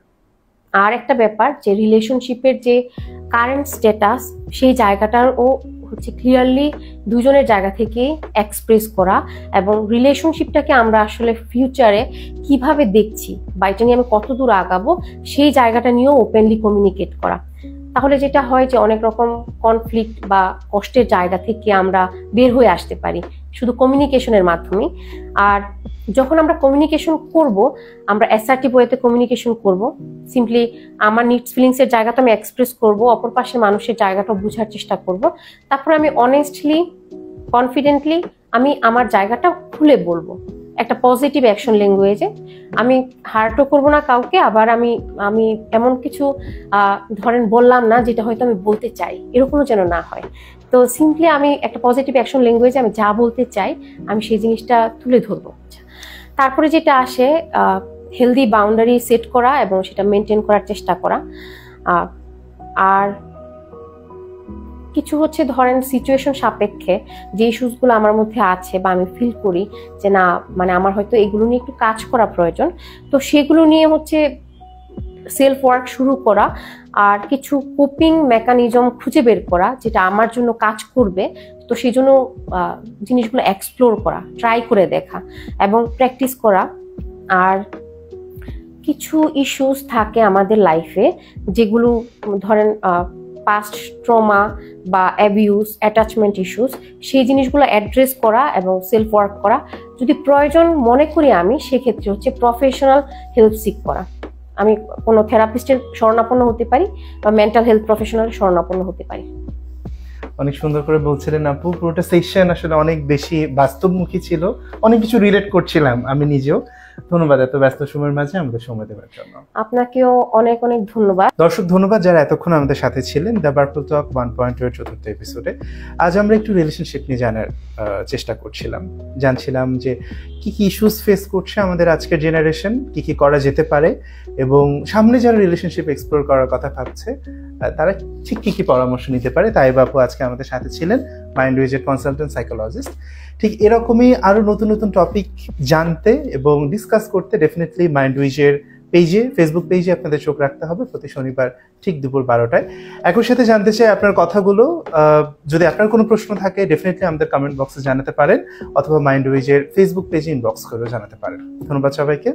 আর একটা ব্যাপার যে রিলেশনশিপের যে কারেন্ট স্ট্যাটাস সেই জায়গাটারও হচ্ছে ক্লিয়ারলি দুজনের জায়গা থেকে এক্সপ্রেস করা এবং রিলেশনশিপটাকে আমরা আসলে ফিউচারে কিভাবে দেখছি বা এটা নিয়ে আমি কত দূর আগাবো সেই জায়গাটা নিয়েও ওপেনলি কমিউনিকেট করা। তাহলে যেটা হয় যে অনেক রকম কনফ্লিক্ট বা কষ্টের জায়গা থেকে আমরা বের হয়ে আসতে পারি শুধু কমিউনিকেশনের মাধ্যমে। আর যখন আমরা কমিউনিকেশন করব, আমরা অ্যাসার্টিভ ওয়েতে কমিউনিকেশন করব, সিম্পলি আমার নিডস ফিলিংসের জায়গাটা আমি এক্সপ্রেস করব, অপর পাশের মানুষের জায়গাটা বোঝার চেষ্টা করব, তারপর আমি অনেস্টলি কনফিডেন্টলি আমি আমার জায়গাটা খুলে বলবো একটা পজিটিভ অ্যাকশন ল্যাঙ্গুয়েজে। আমি হার্টও করবো না কাউকে, আবার আমি আমি এমন কিছু ধরেন বললাম না যেটা হয়তো আমি বলতে চাই, এরকমও যেন না হয়। তো সিম্পলি আমি একটা পজিটিভ অ্যাকশন ল্যাঙ্গুয়েজে আমি যা বলতে চাই আমি সেই জিনিসটা তুলে ধরবো। তারপরে যেটা আসে হেলদি বাউন্ডারি সেট করা এবং সেটা মেনটেন করার চেষ্টা করা। আর কিছু হচ্ছে ধরেন সিচুয়েশন সাপেক্ষে যে ইস্যুসগুলো আমার মধ্যে আছে বা আমি ফিল করি যে না মানে আমার হয়তো এগুলো নিয়ে একটু কাজ করা প্রয়োজন, তো সেগুলো নিয়ে হচ্ছে সেলফ ওয়ার্ক শুরু করা আর কিছু কোপিং মেকানিজম খুঁজে বের করা যেটা আমার জন্য কাজ করবে। তো সেই জন্য জিনিসগুলো এক্সপ্লোর করা, ট্রাই করে দেখা এবং প্র্যাকটিস করা। আর কিছু ইস্যুস থাকে আমাদের লাইফে যেগুলো ধরেন পাস্ট ট্রমা বা অ্যাবিউজ, অ্যাটাচমেন্ট ইস্যুস, সেই জিনিসগুলো অ্যাড্রেস করা এবং সেলফ ওয়ার্ক করা। যদি প্রয়োজন মনে করি আমি সেক্ষেত্রে হচ্ছে প্রফেশনাল হেল্প সিক করা। আমি কোনো থেরাপিস্টের শরণাপন্ন হতে পারি বা মেন্টাল হেলথ প্রফেশনালের শরণাপন্ন হতে পারি।
অনেক সুন্দর করে বলছিলেন আপু, পুরোটা সেশন আসলে অনেক বেশি বাস্তবমুখী ছিল, অনেক কিছু রিলেট করছিলাম আমি নিজেও। ধন্যবাদ এত ব্যস্ত সময়ের মাঝে আমাদের সময় দেওয়ার জন্য।
আপনাকেও অনেক অনেক ধন্যবাদ।
দর্শক ধন্যবাদ যারা এতক্ষণ আমাদের সাথে ছিলেন দ্য পার্পল টক 1.2 এর চতুর্থ এপিসোডে। আজ আমরা একটু রিলেশনশিপ নিয়ে জানার চেষ্টা করছিলাম, জানছিলাম যে কি কি ইস্যুস ফেস করছে আমাদের আজকের জেনারেশন, কি কি করা যেতে পারে এবং সামনে যারা রিলেশনশিপ এক্সপ্লোর করার কথা ভাবছে তারা ঠিক কি কি পরামর্শ নিতে পারে। তাই বাপু আজকে আমাদের সাথে ছিলেন, মাইন্ডওয়েজের কনসালটেন্ট সাইকোলজিস্ট। ঠিক এরকমই আরো নতুন নতুন টপিক জানতে এবং ডিসকাস করতে ডেফিনেটলি মাইন্ডওয়েজের পেজে, ফেসবুক পেজে আপনাদের চোখ রাখতে হবে প্রতি শনিবার ঠিক দুপুর 12টায়। একই সাথে জানতে চাই আপনার কথাগুলো, যদি আপনার কোনো প্রশ্ন থাকে ডেফিনেটলি আমাদের কমেন্ট বক্সে জানাতে পারেন অথবা মাইন্ডওয়েজের ফেসবুক পেজে ইনবক্স করেও জানাতে পারেন। ধন্যবাদ সবাইকে।